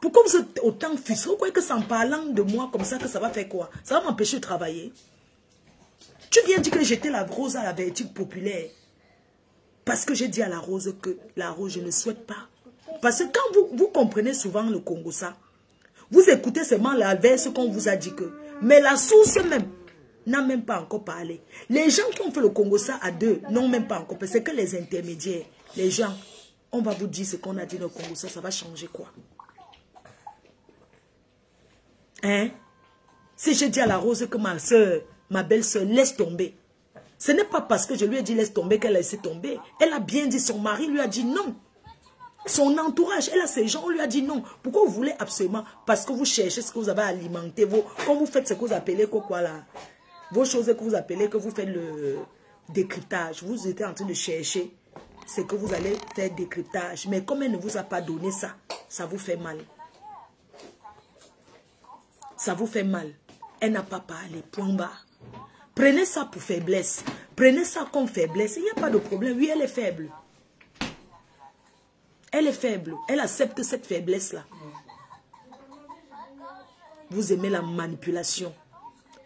Pourquoi vous êtes autant frustré? Vous croyez que c'est en parlant de moi comme ça que ça va faire quoi? Ça va m'empêcher de travailler? Tu viens dire que j'étais la rose à la verdict populaire. Parce que j'ai dit à la rose que la rose, je ne souhaite pas. Parce que quand vous comprenez souvent le Congo, ça, vous écoutez seulement la verse qu'on vous a dit que. Mais la source même n'a même pas encore parlé. Les gens qui ont fait le Congo, ça à 2, n'ont même pas encore parlé. C'est que les intermédiaires, les gens, on va vous dire ce qu'on a dit dans le Congo, ça va changer quoi? Hein? Si j'ai dit à la rose que ma soeur, ma belle-soeur, laisse tomber. Ce n'est pas parce que je lui ai dit laisse tomber qu'elle a laissé tomber. Elle a bien dit, son mari lui a dit non. Son entourage, elle a ses gens, on lui a dit non. Pourquoi vous voulez absolument? Parce que vous cherchez ce que vous avez alimenté. Quand vous faites ce que vous appelez quoi là? Vos choses que vous appelez, que vous faites le décryptage. Vous êtes en train de chercher c'est que vous allez faire décryptage. Mais comme elle ne vous a pas donné ça, ça vous fait mal. Ça vous fait mal. Elle n'a pas parlé, point barre. Prenez ça pour faiblesse. Prenez ça comme faiblesse. Il n'y a pas de problème. Oui, elle est faible. Elle est faible. Elle accepte cette faiblesse-là. Vous aimez la manipulation.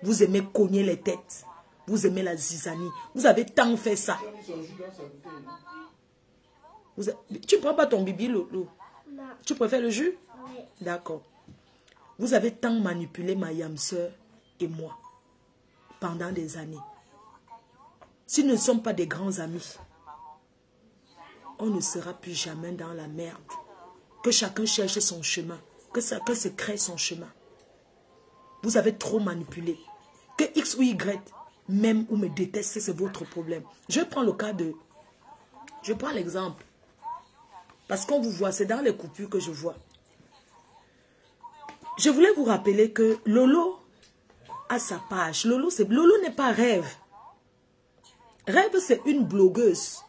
Vous aimez cogner les têtes. Vous aimez la zizanie. Vous avez tant fait ça. Tu ne prends pas ton bibi, Lolo? Non. Tu préfères le jus? Oui. D'accord. Vous avez tant manipulé ma yam sœur et moi pendant des années. Si nous ne sommes pas des grands amis, on ne sera plus jamais dans la merde. Que chacun cherche son chemin. Que chacun se crée son chemin. Vous avez trop manipulé. Que X ou Y m'aime ou me déteste, c'est votre problème. Je prends le cas de... Je prends l'exemple. Parce qu'on vous voit, c'est dans les coupures que je vois. Je voulais vous rappeler que Lolo a sa page. Lolo n'est pas Rêve. Rêve, c'est une blogueuse.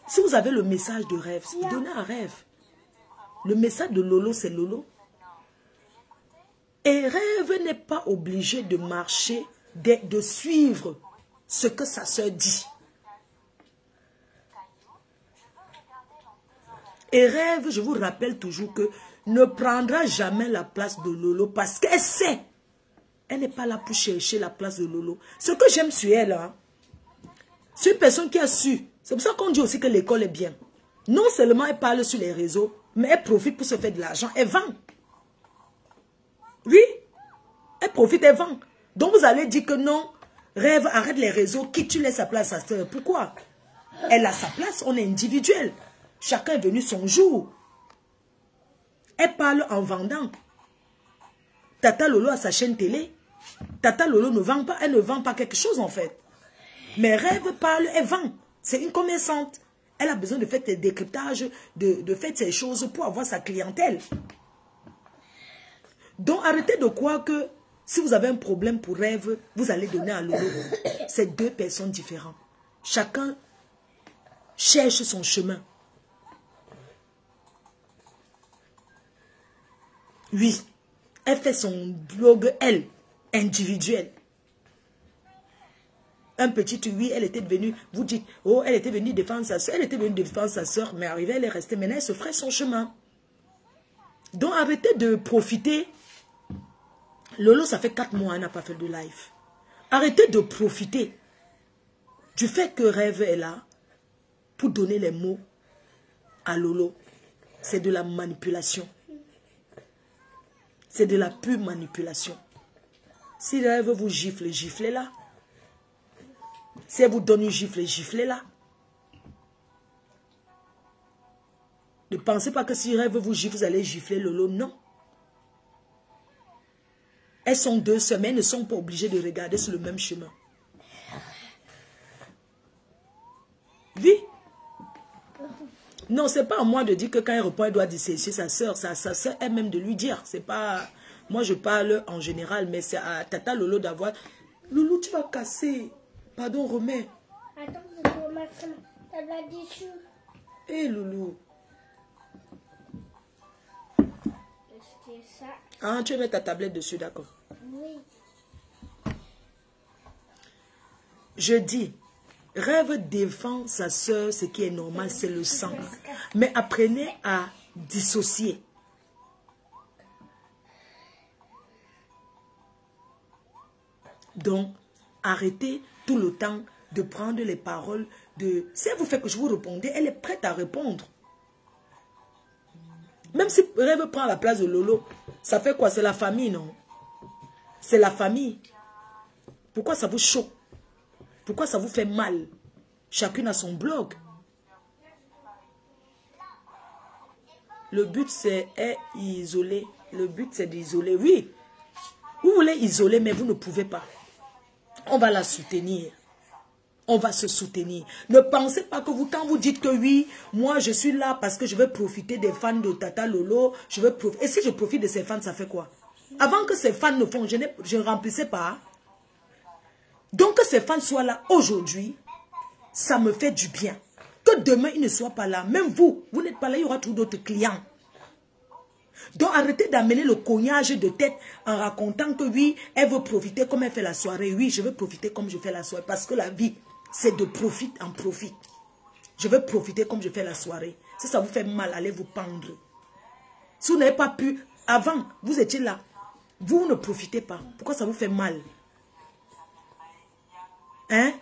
Si vous avez le message de Rêve, donnez à Rêve. Le message de Lolo, c'est Lolo. Et Rêve n'est pas obligé de marcher, de suivre ce que sa soeur dit. Et Rêve, je vous rappelle toujours que ne prendra jamais la place de Lolo parce qu'elle sait. Elle n'est pas là pour chercher la place de Lolo. Ce que j'aime sur elle, hein, c'est une personne qui a su. C'est pour ça qu'on dit aussi que l'école est bien. Non seulement elle parle sur les réseaux, mais elle profite pour se faire de l'argent. Elle vend. Oui, elle profite, elle vend. Donc vous allez dire que non, Rêve, arrête les réseaux, qui tu laisses sa place à sa soeur. Pourquoi? Elle a sa place, on est individuel. Chacun est venu son jour. Elle parle en vendant. Tata Lolo a sa chaîne télé. Tata Lolo ne vend pas, elle ne vend pas quelque chose en fait. Mais Rêve parle, elle vend. C'est une commerçante. Elle a besoin de faire des décryptages, de faire ces choses pour avoir sa clientèle. Donc arrêtez de croire que si vous avez un problème pour Rêve, vous allez donner à Lolo. C'est deux personnes différentes. Chacun cherche son chemin. Oui, elle fait son blog, elle, individuelle. Un petit oui, elle était venue, vous dites, oh, elle était venue défendre sa soeur, elle était venue défendre sa soeur, mais arrivée, elle est restée, maintenant elle se ferait son chemin. Donc arrêtez de profiter. Lolo, ça fait 4 mois, elle n'a pas fait de live. Arrêtez de profiter du fait que Rêve est là pour donner les mots à Lolo. C'est de la manipulation. C'est de la pure manipulation. Si Rêve vous gifle, giflez-la. Si elle vous donne une gifle, giflez-la. Ne pensez pas que si Rêve vous gifle, vous allez gifler Lolo. Non. Elles sont deux sœurs, mais elles ne sont pas obligées de regarder sur le même chemin. Oui. Non, c'est pas à moi de dire que quand elle reprend, elle doit dissocier sa soeur. Sa soeur elle-même de lui dire. C'est pas... Moi, je parle en général, mais c'est à Tata Lolo d'avoir... Loulou, tu vas casser. Pardon, remets. Attends, je vais mettre là-dessus. Hé, Loulou. C'est ça. Ah, tu veux mettre ta tablette dessus, d'accord. Oui. Je dis, Rêve défend sa soeur, ce qui est normal, c'est le sang. Mais apprenez à dissocier. Donc, arrêtez tout le temps de prendre les paroles de... Si elle vous fait que je vous répondais, elle est prête à répondre. Même si Rêve prend la place de Lolo, ça fait quoi? C'est la famille, non? C'est la famille. Pourquoi ça vous choque? Pourquoi ça vous fait mal? Chacune a son blog. Le but, c'est isoler. Le but, c'est d'isoler. Oui, vous voulez isoler, mais vous ne pouvez pas. On va la soutenir. On va se soutenir. Ne pensez pas que vous, quand vous dites que oui, moi je suis là parce que je veux profiter des fans de Tata Lolo, je veux profiter. Et si je profite de ces fans, ça fait quoi? Avant que ces fans ne font, je ne remplissais pas. Donc que ces fans soient là aujourd'hui, ça me fait du bien. Que que demain, il ne soit pas là. Même vous, vous n'êtes pas là, il y aura toujours d'autres clients. Donc, arrêtez d'amener le cognage de tête en racontant que oui, elle veut profiter comme elle fait la soirée. Oui, je veux profiter comme je fais la soirée. Parce que la vie, c'est de profit en profit. Je veux profiter comme je fais la soirée. Si ça vous fait mal, allez vous pendre. Si vous n'avez pas pu, avant, vous étiez là. Vous ne profitez pas. Pourquoi ça vous fait mal? Hein?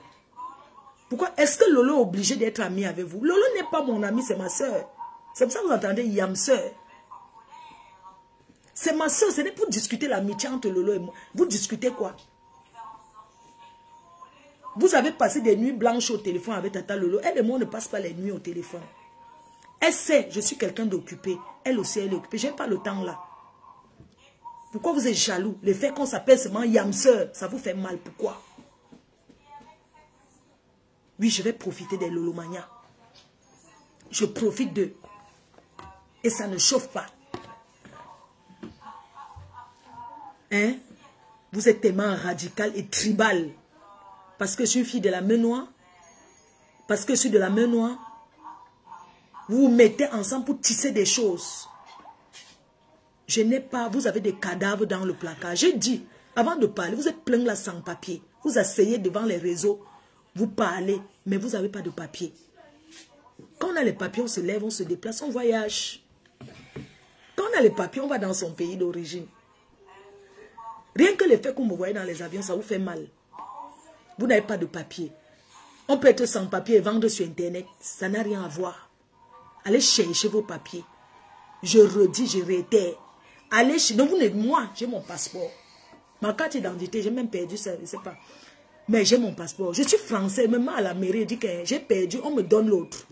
Pourquoi? Est-ce que Lolo est obligé d'être ami avec vous? Lolo n'est pas mon ami, c'est ma soeur. C'est pour ça que vous entendez Yam soeur. C'est ma soeur, ce n'est pour discuter l'amitié entre Lolo et moi. Vous discutez quoi? Vous avez passé des nuits blanches au téléphone avec Tata Lolo. Elle et moi, on ne passe pas les nuits au téléphone. Elle sait, je suis quelqu'un d'occupé. Elle aussi, elle est occupée. Je n'ai pas le temps là. Pourquoi vous êtes jaloux? Le fait qu'on s'appelle seulement Yam soeur, ça vous fait mal. Pourquoi? Oui, je vais profiter des Lolomania. Je profite d'eux. Et ça ne chauffe pas. Hein? Vous êtes tellement radical et tribal. Parce que je suis fille de la main noire. Parce que je suis de la main noire. Vous vous mettez ensemble pour tisser des choses. Je n'ai pas... Vous avez des cadavres dans le placard. J'ai dit, avant de parler, vous êtes plein là sans papier. Vous asseyez devant les réseaux. Vous parlez, mais vous n'avez pas de papier. Quand on a les papiers, on se lève, on se déplace, on voyage. Quand on a les papiers, on va dans son pays d'origine. Rien que le fait qu'on me voyait dans les avions, ça vous fait mal. Vous n'avez pas de papier. On peut être sans papier et vendre sur Internet. Ça n'a rien à voir. Allez chercher vos papiers. Je redis, je réitère. Allez chez... Donc, moi, j'ai mon passeport. Ma carte d'identité, j'ai même perdu ça, je ne sais pas. Mais j'ai mon passeport. Je suis français. Même à la mairie, dit que j'ai perdu, on me donne l'autre.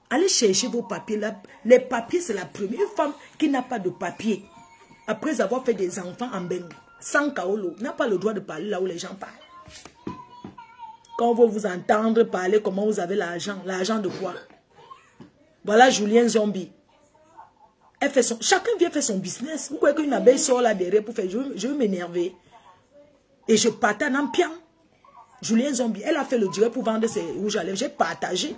Allez chercher vos papiers. Les papiers, c'est la première femme qui n'a pas de papier. Après avoir fait des enfants en Bengue, sans kaolo, n'a pas le droit de parler là où les gens parlent. Quand on veut vous entendre parler, comment vous avez l'argent? L'argent de quoi? Voilà Julien Zombie. Elle fait son, chacun vient faire son business. Vous croyez qu'une abeille sort là derrière pour faire? Je veux m'énerver. Et je partage en pian. Julien Zombie, elle a fait le direct pour vendre ses rouges à lèvres. J'ai partagé.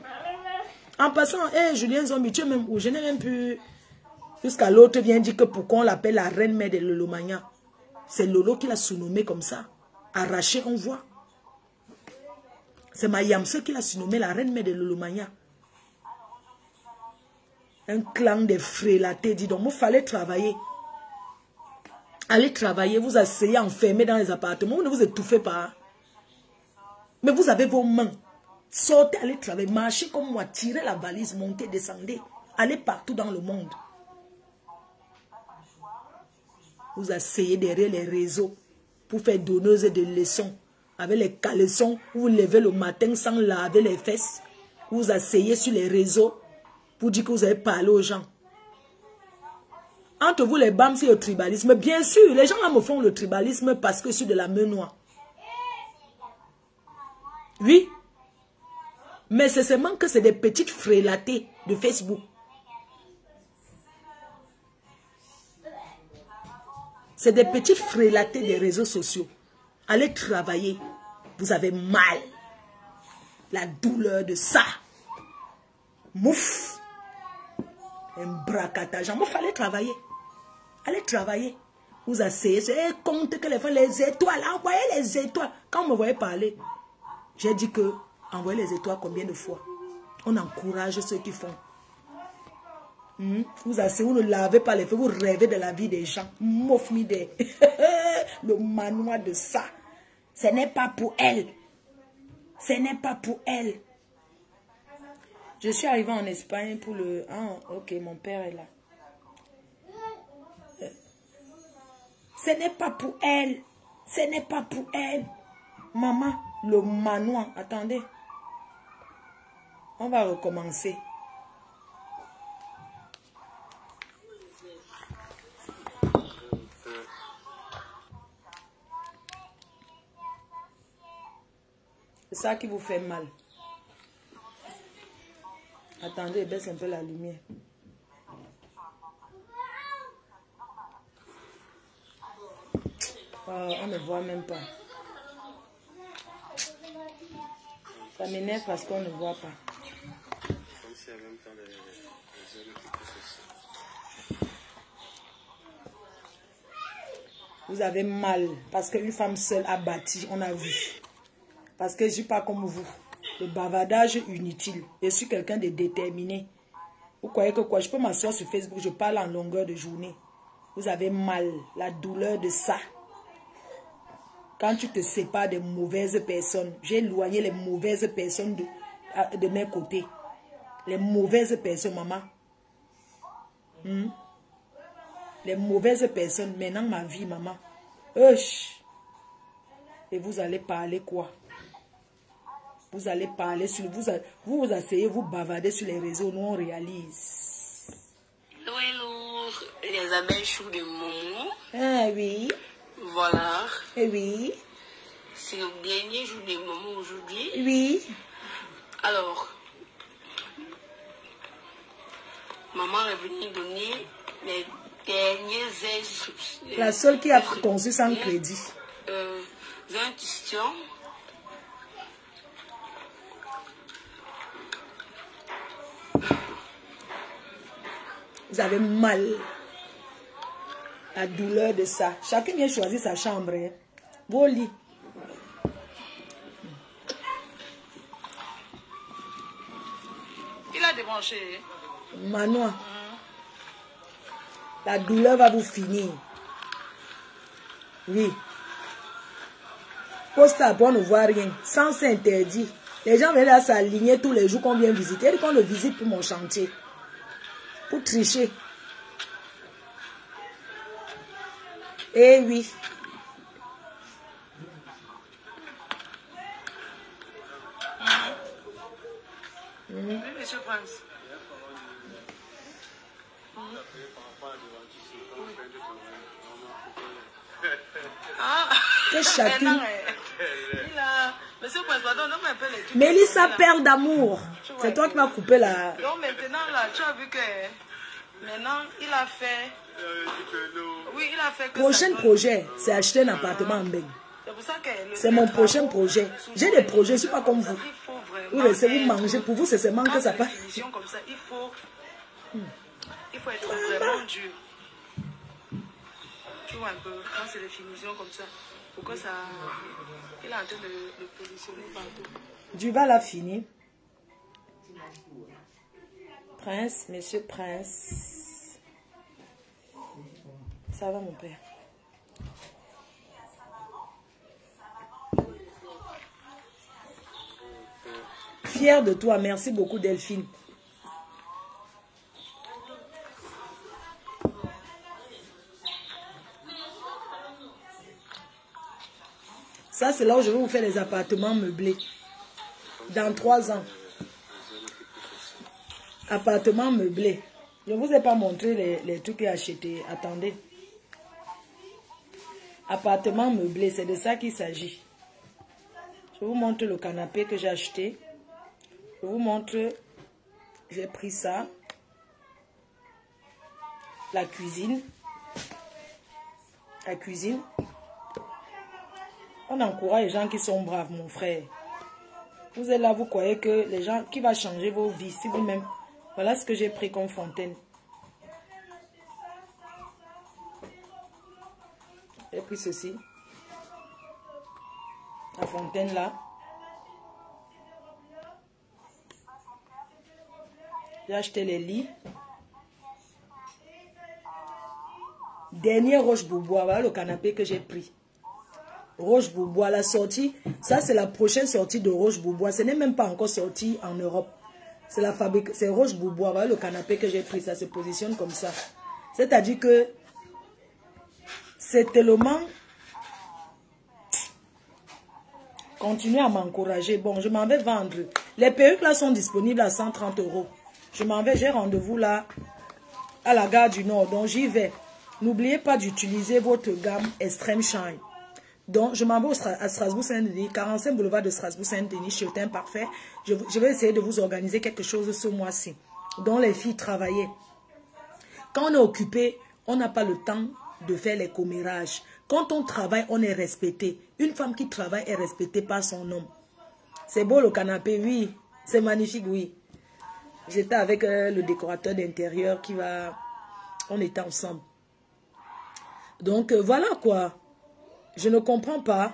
En passant, hey, Julien Zombie, tu es même où? Je n'ai même plus... Jusqu'à l'autre vient dire que pourquoi on l'appelle la reine mère de Lolomania. C'est Lolo qui l'a surnommé comme ça. Arraché, on voit. C'est ma Yamse qui l'a surnommé la reine mère de Lolomania. Un clan de frélatés, dis donc. Il fallait travailler. Allez travailler, vous asseyez enfermés dans les appartements. Vous ne vous étouffez pas. Mais vous avez vos mains. Sortez, allez travailler. Marchez comme moi. Tirez la valise, montez, descendez. Allez partout dans le monde. Vous asseyez derrière les réseaux pour faire donneuse de leçons. Avec les caleçons, vous levez le matin sans laver les fesses. Vous asseyez sur les réseaux pour dire que vous avez parlé aux gens. Entre vous, les BAM, c'est le tribalisme. Bien sûr, les gens là me font le tribalisme parce que je suis de la main noire. Oui. Mais c'est seulement que c'est des petites frélatées de Facebook. C'est des petites frélatées des réseaux sociaux. Allez travailler. Vous avez mal. La douleur de ça. Mouf. Un bracatage. Il fallait travailler. Allez travailler. Vous asseyez. Compte que les étoiles. Envoyez les étoiles. Quand vous me voyez parler, j'ai dit que envoyez les étoiles combien de fois? On encourage ceux qui font. Vous asseyez, vous ne lavez pas les feux, vous rêvez de la vie des gens. Mofmide. Le manoir de ça. Ce n'est pas pour elle. Ce n'est pas pour elle. Je suis arrivée en Espagne pour le... Ah, ok, mon père est là. Ce n'est pas pour elle. Ce n'est pas pour elle. Maman, le manoir. Attendez. On va recommencer. C'est ça qui vous fait mal. Attendez, baisse un peu la lumière. Oh, on ne voit même pas. Ça m'énerve parce qu'on ne voit pas. aussi en même temps les hommes qui poussent aussi. Vous avez mal parce qu'une femme seule a bâti, on a vu. Parce que je ne suis pas comme vous. Le bavardage inutile. Je suis quelqu'un de déterminé. Vous croyez que quoi? Je peux m'asseoir sur Facebook, je parle en longueur de journée. Vous avez mal, la douleur de ça. Quand tu te sépares de mauvaises personnes, j'ai éloigné les mauvaises personnes de mes côtés. Les mauvaises personnes, maman. Les mauvaises personnes, maintenant ma vie, maman. Et vous allez parler quoi? Vous allez parler sur... Vous asseyez, vous bavardez sur les réseaux, nous on réalise. Hello, les abeilles chou de Momo. Ah oui. Voilà. Oui. C'est le dernier jour de Momo aujourd'hui. Oui. Alors, maman est venue donner les dernières instructions. La seule qui a conçu sans crédit. Intuitions. Vous avez mal. La douleur de ça. Chacun vient choisir sa chambre. Hein. Vos lits. Il a débranché. Manoir. La douleur va vous finir. Oui. Poste à on ne voit rien. Sans c'est interdit. Les gens viennent là s'aligner tous les jours qu'on vient visiter. Et qu'on le visite pour mon chantier. Pour tricher. Eh oui. Oui, monsieur Prince. Que chacune... Monsieur Prince, pardon, donne un peu les trucs. Mélissa, perle d'amour. C'est toi qui m'as coupé la... Donc maintenant, là, tu as vu que... Maintenant, il a fait... Oui, il a fait que... Prochain projet, c'est acheter un appartement en Beng. C'est mon prochain projet. J'ai des projets, je ne suis pas comme vous. Vous laissez vous manger. Pour vous, c'est seulement que ça passe. Il faut être vraiment dur. Tu vois un peu, quand c'est des finitions comme ça, pour que ça... Il est en train de positionner partout. Duval a fini. Prince, monsieur Prince. Ça va mon père? Fier de toi, merci beaucoup Delphine. Ça, c'est là où je vais vous faire les appartements meublés. Dans 3 ans. Appartements meublés. Je ne vous ai pas montré les trucs que j'ai achetés. Attendez. Appartements meublés, c'est de ça qu'il s'agit. Je vous montre le canapé que j'ai acheté. Je vous montre. J'ai pris ça. La cuisine. La cuisine. On encourage les gens qui sont braves, mon frère. Vous êtes là, vous croyez que les gens qui vont changer vos vies, si vous-même... Voilà ce que j'ai pris comme fontaine. J'ai pris ceci. La fontaine là. J'ai acheté les lits. Dernier roche bourbois, voilà le canapé que j'ai pris. Roche bourbois, la sortie, ça c'est la prochaine sortie de Roche bourbois. Ce n'est même pas encore sorti en Europe. C'est la fabrique, c'est Roche bourbois. Voilà le canapé que j'ai pris, ça se positionne comme ça. C'est-à-dire que c'est tellement... Continuez à m'encourager. Bon, je m'en vais vendre. Les perruques là sont disponibles à 130 €. Je m'en vais, j'ai rendez-vous là à la gare du Nord. Donc j'y vais. N'oubliez pas d'utiliser votre gamme Extreme Shine. Donc, je m'en vais à Strasbourg-Saint-Denis, 45 boulevard de Strasbourg-Saint-Denis, chez le teint parfait. Je vais essayer de vous organiser quelque chose ce mois-ci, dont les filles travaillaient. Quand on est occupé, on n'a pas le temps de faire les commérages. Quand on travaille, on est respecté. Une femme qui travaille est respectée par son homme. C'est beau le canapé, oui. C'est magnifique, oui. J'étais avec le décorateur d'intérieur qui va... On était ensemble. Donc, voilà quoi. Je ne comprends pas.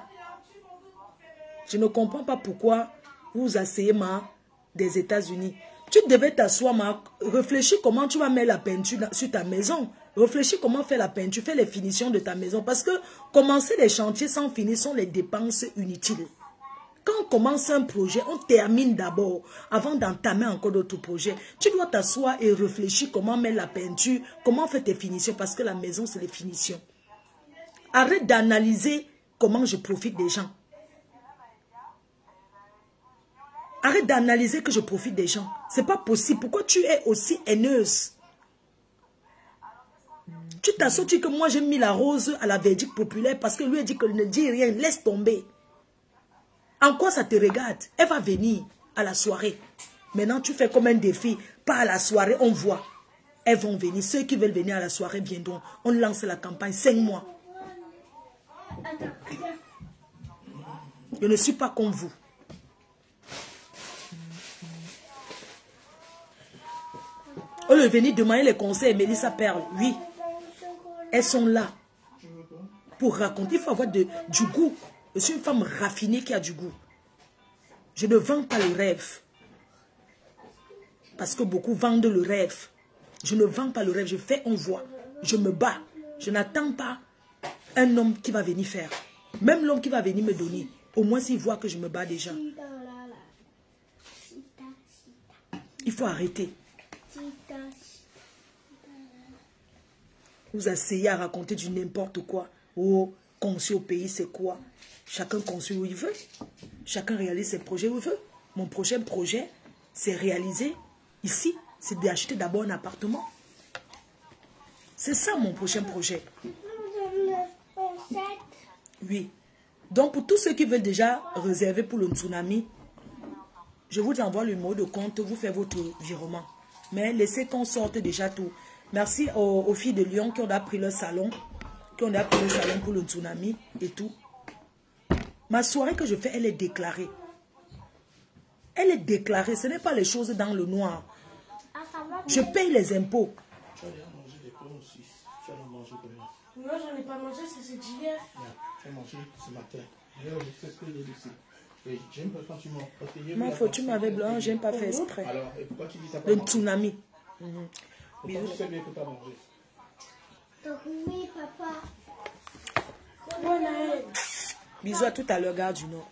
Je ne comprends pas pourquoi vous asseyez des États-Unis. Tu devais t'asseoir, réfléchis comment tu vas mettre la peinture sur ta maison. Réfléchis comment faire la peinture, faire les finitions de ta maison. Parce que commencer les chantiers sans finir sont les dépenses inutiles. Quand on commence un projet, on termine d'abord avant d'entamer encore d'autres projets. Tu dois t'asseoir et réfléchir comment mettre la peinture, comment faire tes finitions. Parce que la maison, c'est les finitions. Arrête d'analyser comment je profite des gens. Arrête d'analyser que je profite des gens. C'est pas possible. Pourquoi tu es aussi haineuse? Tu t'assois, tu dis que moi j'ai mis la rose à la verdict populaire parce que lui a dit que ne dis rien, laisse tomber. En quoi ça te regarde? Elle va venir à la soirée. Maintenant tu fais comme un défi. Pas à la soirée, on voit. Elles vont venir. Ceux qui veulent venir à la soirée viendront. On lance la campagne 5 mois. Je ne suis pas comme vous. On est venu demander les conseils. Mélissa Perle, oui. Elles sont là pour raconter. Il faut avoir du goût. Je suis une femme raffinée qui a du goût. Je ne vends pas le rêve. Parce que beaucoup vendent le rêve. Je ne vends pas le rêve. Je fais, on voit. Je me bats. Je n'attends pas un homme qui va venir faire. Même l'homme qui va venir me donner. Au moins s'il voit que je me bats déjà. Il faut arrêter. Vous asseyez à raconter du n'importe quoi. Oh, conçu au pays, c'est quoi? Chacun conçu où il veut. Chacun réalise ses projets où il veut. Mon prochain projet, c'est réaliser ici. C'est d'acheter d'abord un appartement. C'est ça mon prochain projet. Oui. Donc pour tous ceux qui veulent déjà réserver pour le tsunami, je vous envoie le numéro de compte, vous faites votre virement. Mais laissez qu'on sorte déjà tout. Merci aux filles de Lyon qui ont pris leur salon. Qui ont pris le salon pour le tsunami et tout. Ma soirée que je fais, elle est déclarée. Elle est déclarée. Ce n'est pas les choses dans le noir. Je paye les impôts. Tu as déjà mangé des pommes aussi. Tu as mangé demain. Non, j'en ai pas mangé, c'est d'hier. Tu as mangé ce matin. C'est ce que j'ai dit. J'aime pas quand tu manges. Ma faute, tu m'avais blanc, j'aime pas fait exprès. Alors, et pourquoi tu dis ça? Le tsunami. Pourquoi tu sais bien que tu as mangé? Oui, papa. Ouais, Bisous à tout à l'heure, gare du Nord.